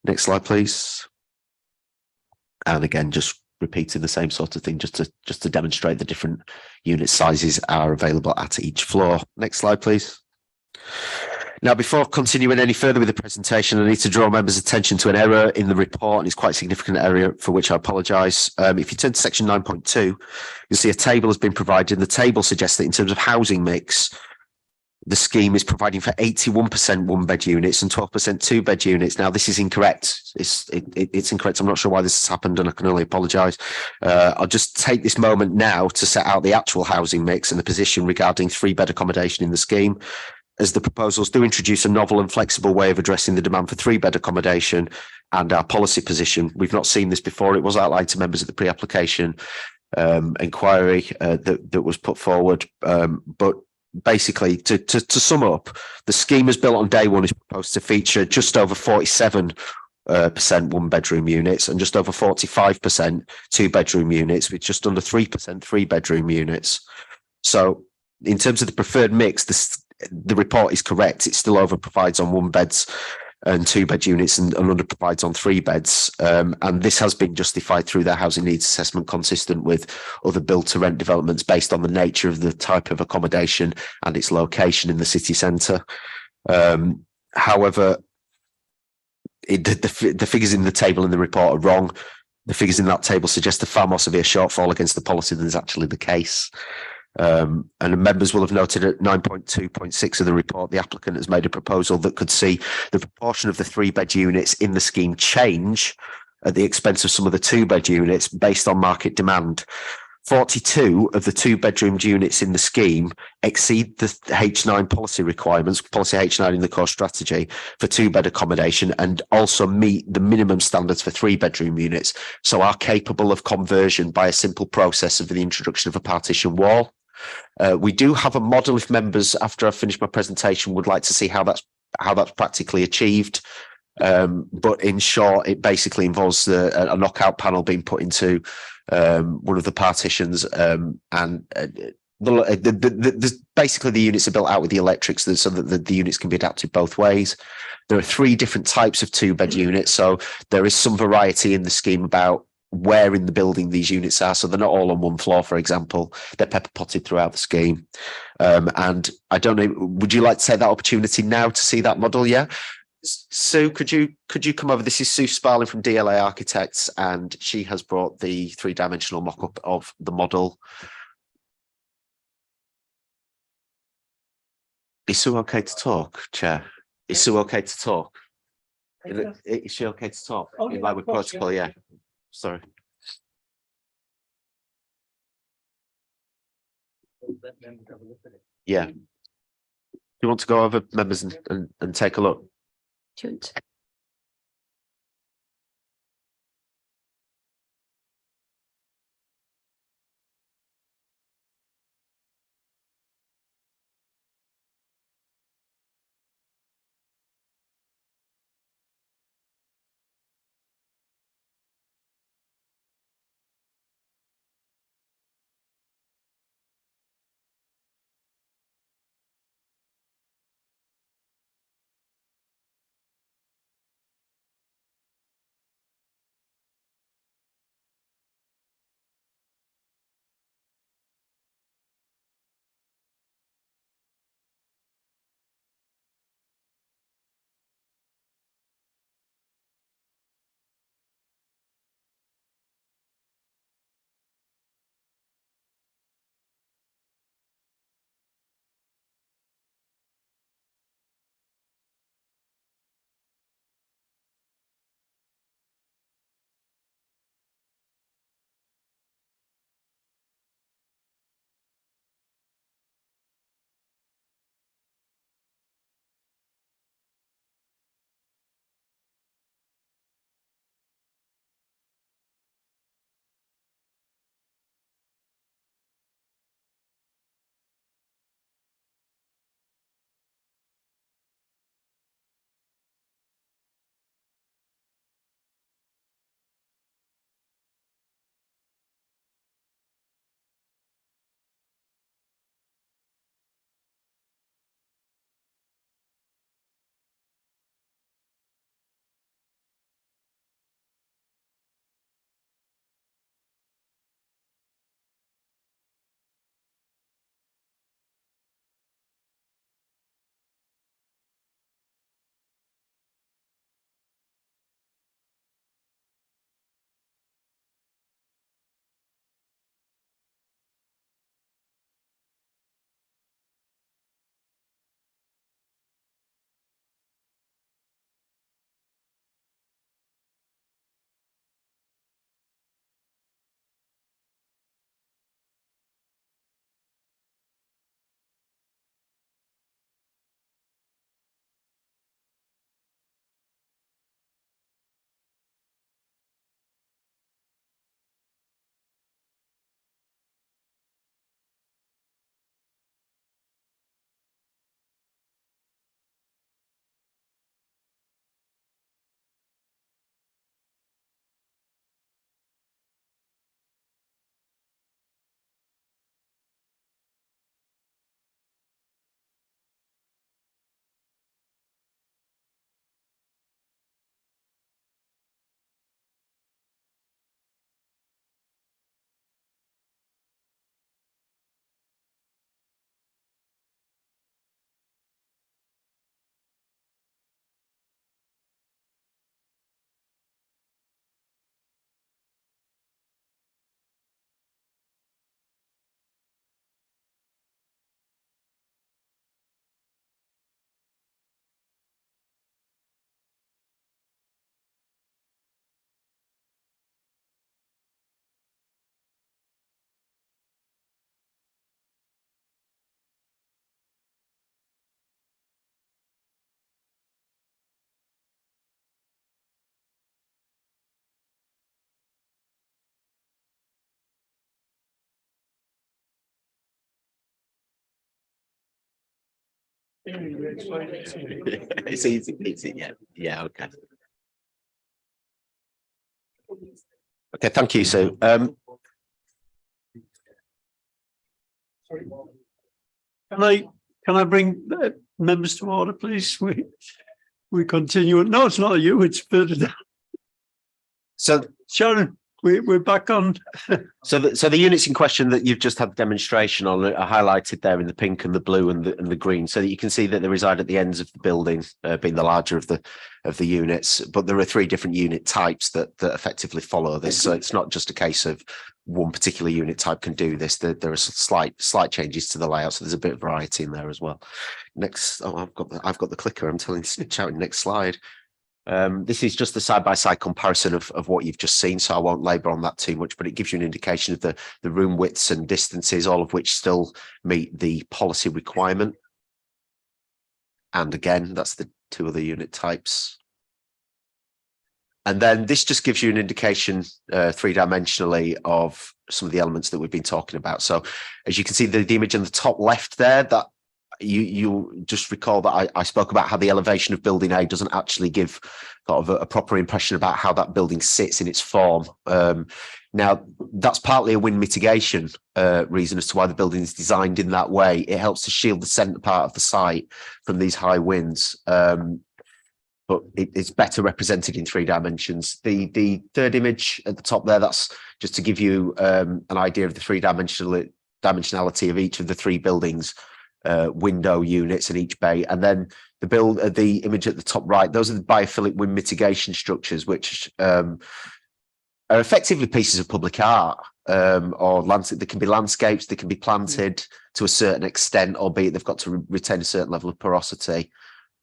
Next slide, please. And again, just repeating the same sort of thing, just to demonstrate the different unit sizes are available at each floor. Next slide, please. Now, before continuing any further with the presentation, I need to draw members' attention to an error in the report, and it's quite a significant area for which I apologise. If you turn to section 9.2, you'll see a table has been provided, and the table suggests that in terms of housing mix, the scheme is providing for 81% 1-bed units and 12% 2-bed units. Now, this is incorrect. It's incorrect. I'm not sure why this has happened, and I can only apologise. I'll just take this moment now to set out the actual housing mix and the position regarding 3-bed accommodation in the scheme, as the proposals do introduce a novel and flexible way of addressing the demand for 3-bed accommodation and our policy position. We've not seen this before. It was outlined to members at the pre-application inquiry that was put forward. But basically, to sum up, the scheme as built on day one is proposed to feature just over 47% 1-bedroom units and just over 45% 2-bedroom units, with just under 3% 3-bedroom units. So in terms of the preferred mix, the report is correct. It still over provides on 1-beds and 2-bed units and under provides on 3-beds. And this has been justified through their housing needs assessment, consistent with other build-to-rent developments based on the nature of the type of accommodation and its location in the city centre. However, the figures in the table in the report are wrong. The figures in that table suggest a far more severe shortfall against the policy than is actually the case. And members will have noted at 9.2.6 of the report, the applicant has made a proposal that could see the proportion of the 3-bed units in the scheme change at the expense of some of the 2-bed units based on market demand. 42 of the 2-bedroomed units in the scheme exceed the H9 policy requirements, policy H9 in the core strategy for 2-bed accommodation, and also meet the minimum standards for 3-bedroom units, so are capable of conversion by a simple process of the introduction of a partition wall. We do have a model if members, after I've finished my presentation, would like to see how that's practically achieved. But in short, it basically involves a knockout panel being put into one of the partitions, and basically the units are built out with the electrics so that the units can be adapted both ways. There are 3 different types of 2-bed units, so there is some variety in the scheme about where in the building these units are. So they're not all on one floor, for example. They're pepper potted throughout the scheme. And I don't know, would you like to take that opportunity now to see that model? Yeah. Sue, could you come over? This is Sue Sparling from DLA Architects, and she has brought the 3-dimensional mock-up of the model. Is Sue okay to talk, Chair? Is Sue okay to talk? Is she okay to talk? Oh, In line with protocol, yeah. Sorry. Yeah. Do you want to go over, members, and take a look? Shoot. It's easy, yeah, okay. Okay, thank you, Sue. Can I bring members to order, please? We continue. No, it's not you, it's further down. So Sharon, we're back on. So the units in question that you've just had the demonstration on are highlighted there in the pink and the blue and the green, so that you can see that they reside at the ends of the building, being the larger of the units. But there are 3 different unit types that effectively follow this. So it's not just a case of one particular unit type can do this. There are slight changes to the layout, so there's a bit of variety in there as well. Next, I've got the clicker. I'm shouting next slide. This is just the side-by-side comparison of what you've just seen, so I won't labour on that too much, but it gives you an indication of the room widths and distances, all of which still meet the policy requirement. And again, that's the 2 other unit types. And then this just gives you an indication 3-dimensionally of some of the elements that we've been talking about. So as you can see, the image in the top left there, that you just recall that I spoke about how the elevation of building A doesn't actually give sort of a proper impression about how that building sits in its form. Now, that's partly a wind mitigation reason as to why the building is designed in that way. It helps to shield the centre part of the site from these high winds, but it's better represented in 3 dimensions. The third image at the top there, that's just to give you an idea of the 3-dimensionality of each of the 3 buildings. Window units in each bay, and then the image at the top right, those are the biophilic wind mitigation structures, which are effectively pieces of public art, or landscape. They can be landscapes, they can be planted to a certain extent, albeit they've got to retain a certain level of porosity,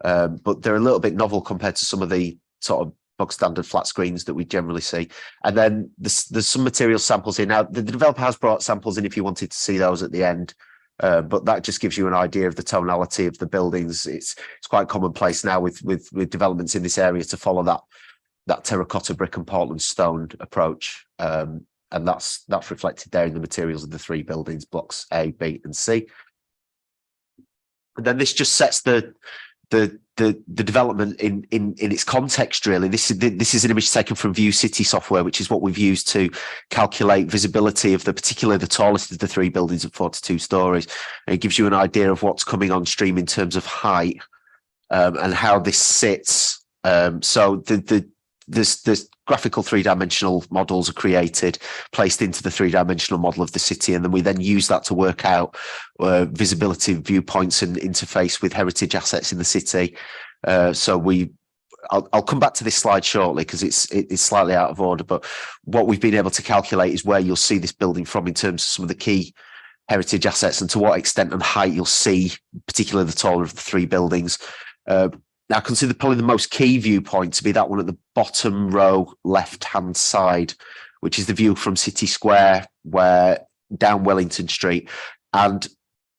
but they're a little bit novel compared to some of the sort of bog standard flat screens that we generally see. And then there's some material samples in. Now the developer has brought samples in if you wanted to see those at the end. But that just gives you an idea of the tonality of the buildings. It's quite commonplace now with developments in this area to follow that terracotta brick and Portland stone approach, and that's reflected there in the materials of the 3 buildings, blocks A, B, and C. And then this just sets the development in its context, really. This is an image taken from View City software, which is what we've used to calculate visibility of particularly the tallest of the 3 buildings of 42 stories. And it gives you an idea of what's coming on stream in terms of height, and how this sits. So there's graphical 3-dimensional models are created, placed into the 3-dimensional model of the city, and then we use that to work out visibility viewpoints and interface with heritage assets in the city. I'll come back to this slide shortly because it's slightly out of order, but what we've been able to calculate is where you'll see this building from in terms of some of the key heritage assets and to what extent and height you'll see, particularly the taller of the 3 buildings. Now, consider probably the most key viewpoint to be that one at the bottom row left-hand side, which is the view from City Square, down Wellington Street. And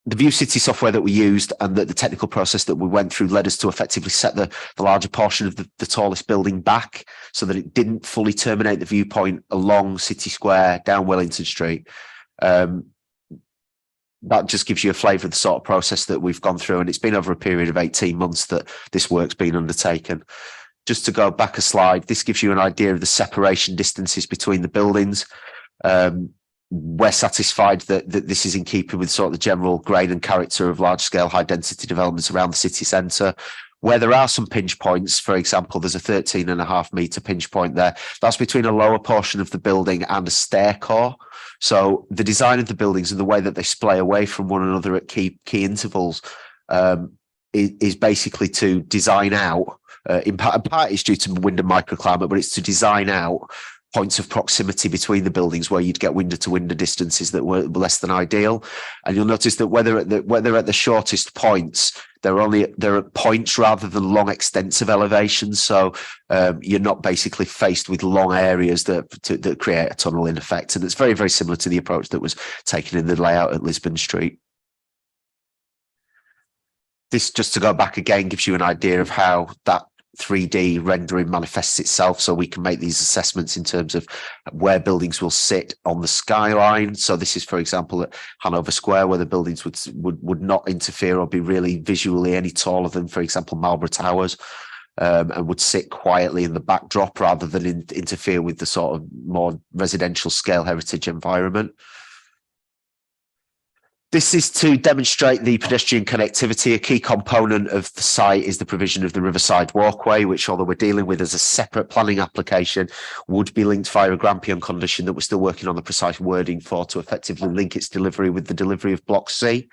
the View City software that we used and the technical process that we went through led us to effectively set the larger portion of the tallest building back so that it didn't fully terminate the viewpoint along City Square, down Wellington Street. That just gives you a flavour of the sort of process that we've gone through, and it's been over a period of 18 months that this work's been undertaken. Just to go back a slide, this gives you an idea of the separation distances between the buildings. We're satisfied that this is in keeping with sort of the general grain and character of large-scale high-density developments around the city centre. Where there are some pinch points, for example, there's a 13.5 metre pinch point there. That's between a lower portion of the building and a stair core. So the design of the buildings and the way that they splay away from one another at key intervals is basically to design out, in part it's due to wind and microclimate, but it's to design out points of proximity between the buildings where you'd get window to window distances that were less than ideal. And you'll notice that whether at the shortest points, there are points rather than long extensive elevations. So you're not basically faced with long areas that create a tunnel in effect. And it's very, very similar to the approach that was taken in the layout at Lisbon Street. This, just to go back again, gives you an idea of how that 3D rendering manifests itself, so we can make these assessments in terms of where buildings will sit on the skyline. So this is, for example, at Hanover Square, where the buildings would not interfere or be really visually any taller than, for example, Marlborough Towers, and would sit quietly in the backdrop rather than interfere with the sort of more residential scale heritage environment. This is to demonstrate the pedestrian connectivity. A key component of the site is the provision of the Riverside Walkway, which, although we're dealing with as a separate planning application, would be linked via a Grampian condition that we're still working on the precise wording for, to effectively link its delivery with the delivery of Block C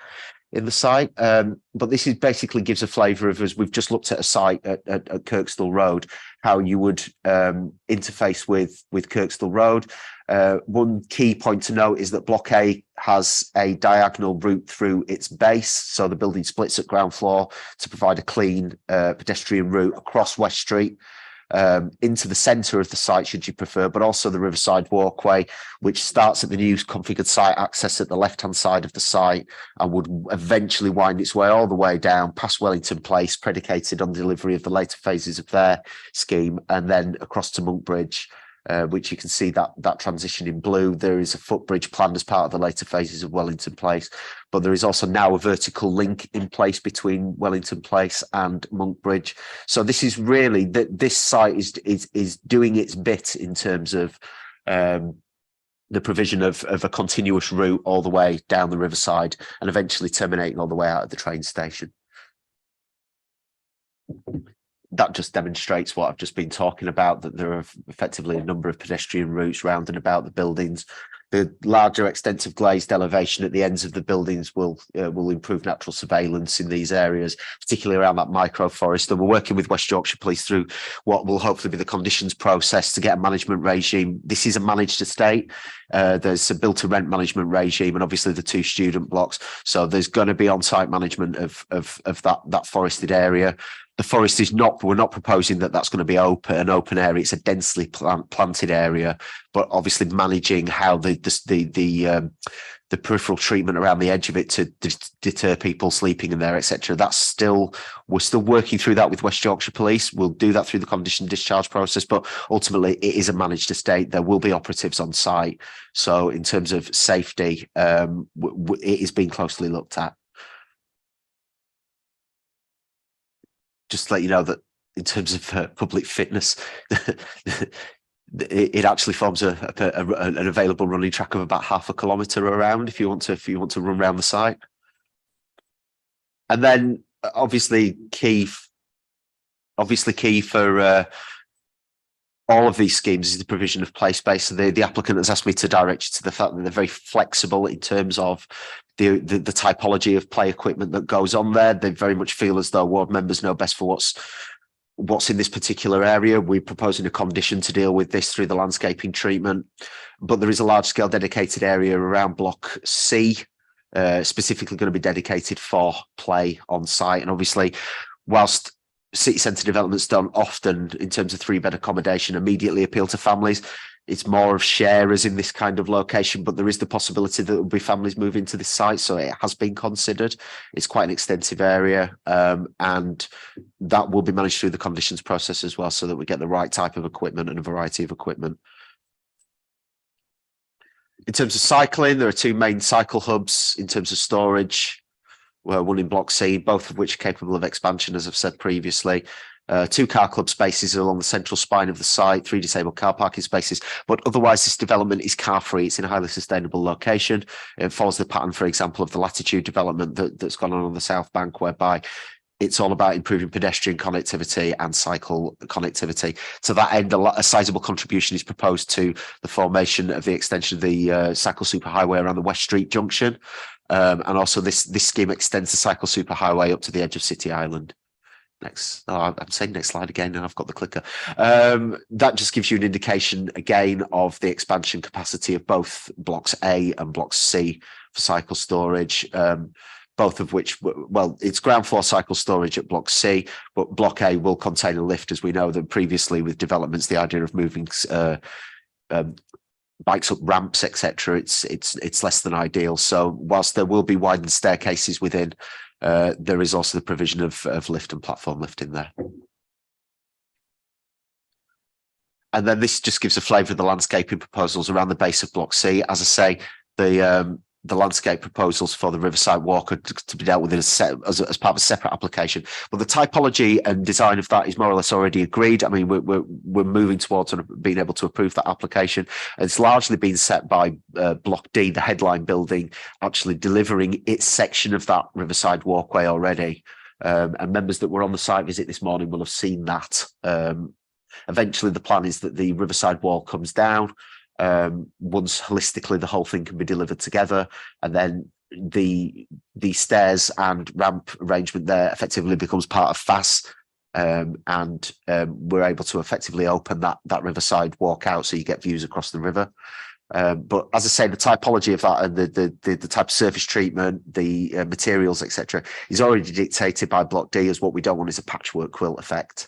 in the site. But this is basically gives a flavour of, as we've just looked at a site at Kirkstall Road, how you would interface with Kirkstall Road. One key point to note is that Block A has a diagonal route through its base, so the building splits at ground floor to provide a clean pedestrian route across West Street into the centre of the site, should you prefer, but also the Riverside Walkway, which starts at the new configured site access at the left-hand side of the site and would eventually wind its way all the way down past Wellington Place, predicated on delivery of the later phases of their scheme, and then across to Monk Bridge, which you can see that transition in blue. There is a footbridge planned as part of the later phases of Wellington Place, but there is also now a vertical link in place between Wellington Place and Monk Bridge. So this is really that this site is doing its bit in terms of the provision of a continuous route all the way down the Riverside and eventually terminating all the way out at the train station. That just demonstrates what I've just been talking about, that there are effectively a number of pedestrian routes round and about the buildings. The larger extensive glazed elevation at the ends of the buildings will improve natural surveillance in these areas, particularly around that micro forest. And we're working with West Yorkshire Police through what will hopefully be the conditions process to get a management regime. This is a managed estate. There's a built to rent management regime and obviously the 2 student blocks. So there's going to be on-site management of that forested area. The forest is not, we're not proposing that that's going to be an open area. It's a densely planted area, but obviously managing how the peripheral treatment around the edge of it to deter people sleeping in there, etc. We're still working through that with West Yorkshire Police. We'll do that through the condition discharge process, but ultimately it is a managed estate. There will be operatives on site. So in terms of safety, it is being closely looked at. Just to let you know that in terms of public fitness, it actually forms an available running track of about half a kilometre around if you want to run around the site. And then obviously key for all of these schemes is the provision of play space. So the applicant has asked me to direct you to the fact that they're very flexible in terms of the typology of play equipment that goes on there. They very much feel as though ward members know best for what's in this particular area. We're proposing a condition to deal with this through the landscaping treatment, but there is a large scale dedicated area around Block C, specifically going to be dedicated for play on site. And obviously, whilst city centre developments don't often, in terms of 3-bed accommodation, immediately appeal to families, it's more of sharers in this kind of location, but there is the possibility that there will be families moving to this site, so it has been considered. It's quite an extensive area, and that will be managed through the conditions process as well, so that we get the right type of equipment and a variety of equipment. In terms of cycling, there are 2 main cycle hubs in terms of storage. One in Block C, both of which are capable of expansion, as I've said previously. 2 car club spaces along the central spine of the site, 3 disabled car parking spaces, but otherwise this development is car free. It's in a highly sustainable location. It follows the pattern, for example, of the Latitude development that's gone on the South Bank, whereby it's all about improving pedestrian connectivity and cycle connectivity. To that end, a sizable contribution is proposed to the formation of the extension of the cycle superhighway around the West Street junction. And also this scheme extends the cycle superhighway up to the edge of City Island. I'm saying next slide again, and I've got the clicker. That just gives you an indication again of the expansion capacity of both Blocks A and Block C for cycle storage. Both of which, well, it's ground floor cycle storage at Block C, but Block A will contain a lift, as we know that previously with developments, the idea of moving bikes up ramps, etc., it's less than ideal. So whilst there will be widened staircases within, there is also the provision of lift and platform lift in there. And then this just gives a flavour of the landscaping proposals around the base of Block C. As I say, the landscape proposals for the Riverside Walk are to be dealt with as part of a separate application. But the typology and design of that is more or less already agreed. I mean, we're moving towards being able to approve that application. It's largely been set by Block D, the headline building, actually delivering its section of that Riverside Walkway already. And members that were on the site visit this morning will have seen that. Eventually, the plan is that the Riverside Wall comes down. Once holistically the whole thing can be delivered together, and then the stairs and ramp arrangement there effectively becomes part of FAS, and we're able to effectively open that Riverside walk out so you get views across the river. But as I say, the typology of that and the type of surface treatment, the materials, etc., is already dictated by Block D, as what we don't want is a patchwork quilt effect.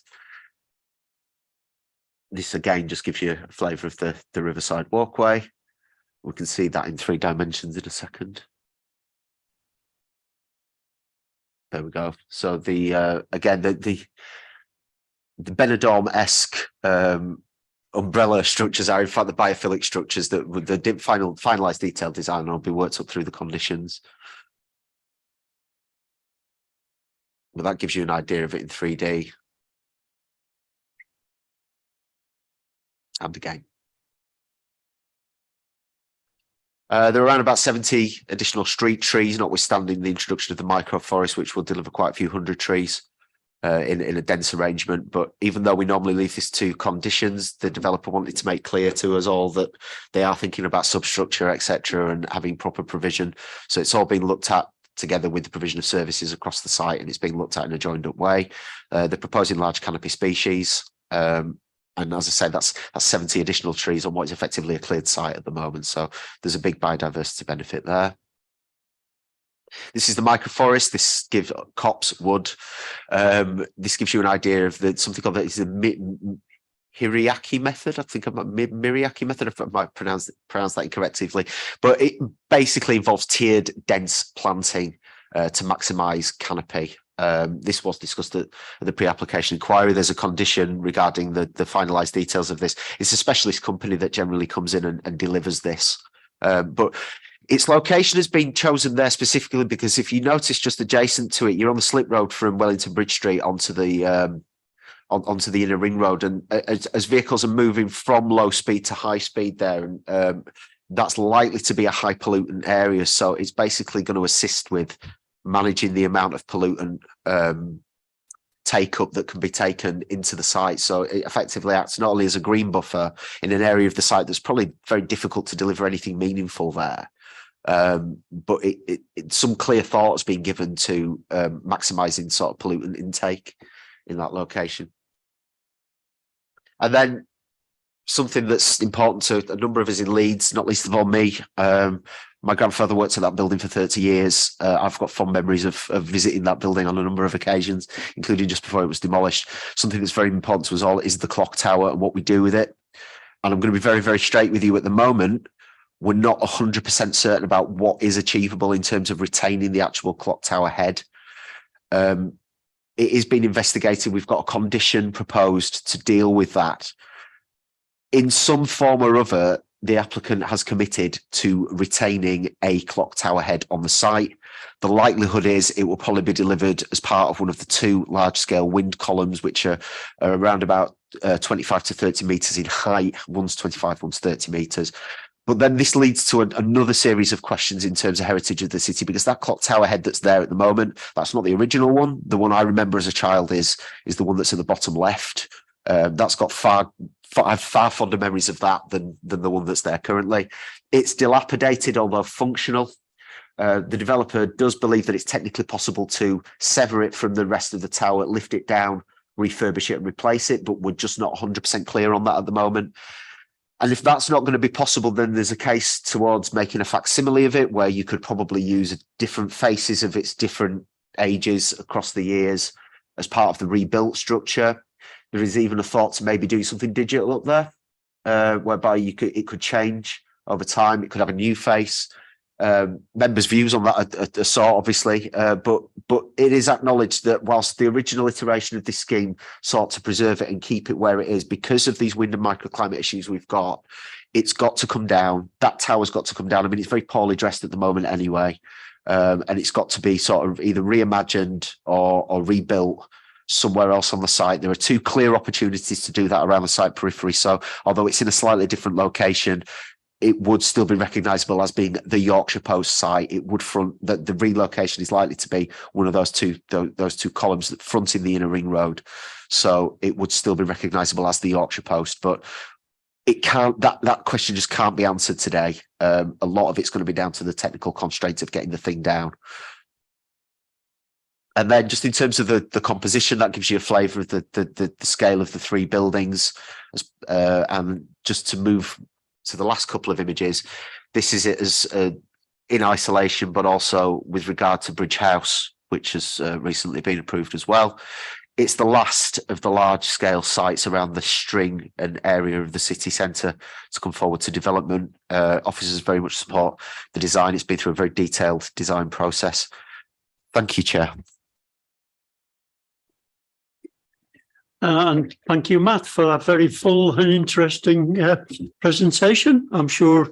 This again just gives you a flavour of the Riverside Walkway. We can see that in 3 dimensions in a second. There we go. So again the Benidorm-esque umbrella structures are in fact the biophilic structures that with the finalised detailed design will be worked up through the conditions. But that gives you an idea of it in 3D. And again. There are around about 70 additional street trees, notwithstanding the introduction of the microforest, which will deliver quite a few hundred trees in a dense arrangement. But even though we normally leave this to conditions, the developer wanted to make clear to us all that they are thinking about substructure, etc., and having proper provision. So it's all been looked at together with the provision of services across the site, and it's being looked at in a joined up way. They're proposing large canopy species. And as I say, that's 70 additional trees on what is effectively a cleared site at the moment. So there's a big biodiversity benefit there. This is the microforest. This gives copse wood. This gives you an idea of something called the Hiriaki method. I think Miriaki method, if I might pronounce that incorrectly. But it basically involves tiered, dense planting to maximise canopy. This was discussed at the pre-application inquiry. There's a condition regarding the finalised details of this. It's a specialist company that generally comes in and delivers this. But its location has been chosen there specifically because if you notice just adjacent to it, you're on the slip road from Wellington Bridge Street onto the inner ring road. And as vehicles are moving from low speed to high speed there, and that's likely to be a high pollutant area. So it's basically going to assist with managing the amount of pollutant take up that can be taken into the site. So it effectively acts not only as a green buffer in an area of the site that's probably very difficult to deliver anything meaningful there, but some clear thought has been given to maximising sort of pollutant intake in that location. And then something that's important to a number of us in Leeds, not least of all me. My grandfather worked at that building for 30 years. I've got fond memories of visiting that building on a number of occasions, including just before it was demolished. Something that's very important to us all is the clock tower and what we do with it. And I'm going to be very, very straight with you at the moment. We're not 100% certain about what is achievable in terms of retaining the actual clock tower head. It is being investigated. We've got a condition proposed to deal with that. In some form or other, the applicant has committed to retaining a clock tower head on the site. The likelihood is it will probably be delivered as part of one of the 2 large-scale wind columns, which are around about 25 to 30 metres in height. One's 25, one's 30 metres. But then this leads to another series of questions in terms of heritage of the city, because that clock tower head that's there at the moment, that's not the original one. The one I remember as a child is the one that's at the bottom left. That's got I have far fonder memories of that than the one that's there currently. It's dilapidated, although functional. The developer does believe that it's technically possible to sever it from the rest of the tower, lift it down, refurbish it and replace it, but we're just not 100% clear on that at the moment. And if that's not going to be possible, then there's a case towards making a facsimile of it, where you could probably use different faces of its different ages across the years as part of the rebuilt structure. There is even a thought to maybe do something digital up there, whereby it could change over time. It could have a new face. members' views on that are sought, obviously, but it is acknowledged that whilst the original iteration of this scheme sought to preserve it and keep it where it is, because of these wind and microclimate issues we've got, it's got to come down. That tower's got to come down. I mean, it's very poorly dressed at the moment anyway, and it's got to be sort of either reimagined or rebuilt somewhere else on the site. There are two clear opportunities to do that around the site periphery. So although it's in a slightly different location, it would still be recognisable as being the Yorkshire Post site. It would front the relocation is likely to be one of those two columns that fronting the inner ring road. So it would still be recognisable as the Yorkshire Post, but it can't. That question just can't be answered today. A lot of it's going to be down to the technical constraints of getting the thing down. And then just in terms of the composition, that gives you a flavour of the scale of the three buildings. And just to move to the last couple of images, this is it as in isolation, but also with regard to Bridge House, which has recently been approved as well. It's the last of the large scale sites around the string and area of the city centre to come forward to development. Officers very much support the design. It's been through a very detailed design process. Thank you, Chair. And thank you, Matt, for that very full and interesting presentation. I'm sure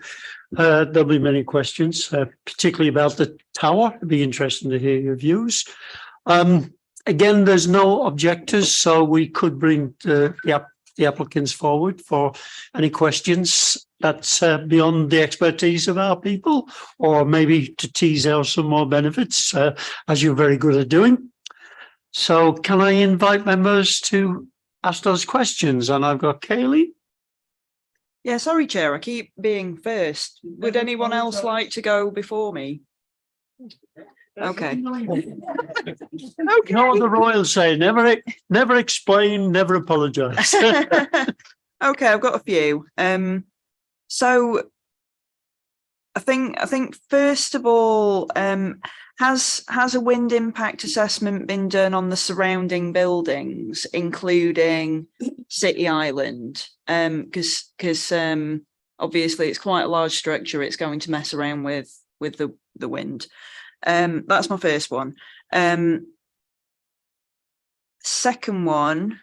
there'll be many questions, particularly about the tower. It'd be interesting to hear your views. Again, there's no objectors, so we could bring the applicants forward for any questions that's beyond the expertise of our people, or maybe to tease out some more benefits, as you're very good at doing. So can I invite members to ask those questions? And I've got Kaylee. Yeah, sorry, Chair, I keep being first. Would anyone else like to go before me? Okay. You know what the royals say, never explain, never apologise. Okay, I've got a few. So I think first of all, has a wind impact assessment been done on the surrounding buildings, including City Island? Because obviously it's quite a large structure. It's going to mess around with the wind. That's my first one. Second one,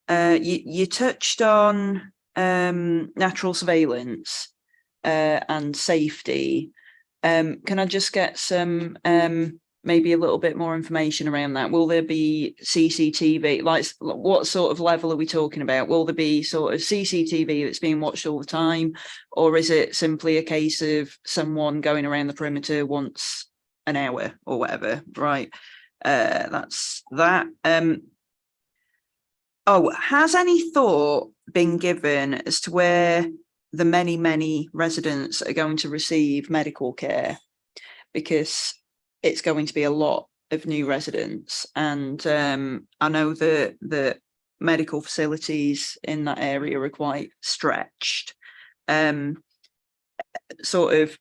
you touched on natural surveillance and safety. Can I just get some maybe a little bit more information around that? Will there be CCTV? Like, what sort of level are we talking about? Will there be sort of CCTV that's being watched all the time, or is it simply a case of someone going around the perimeter once an hour or whatever? Right. That's that. Oh, has any thought been given as to where the many residents are going to receive medical care? Because it's going to be a lot of new residents, and I know that the medical facilities in that area are quite stretched. Sort of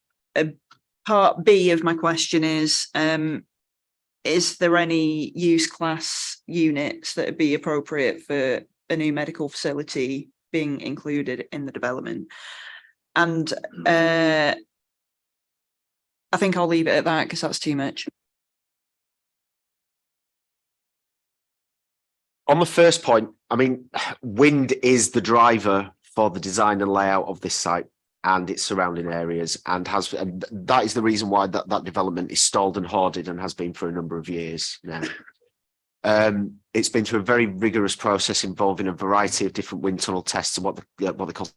part B of my question is there any use class units that would be appropriate for a new medical facility being included in the development? And I think I'll leave it at that because that's too much. On the first point, I mean, wind is the driver for the design and layout of this site and its surrounding areas, and that is the reason why that development is stalled and hoarded and has been for a number of years now. It's been through a very rigorous process involving a variety of different wind tunnel tests and what they call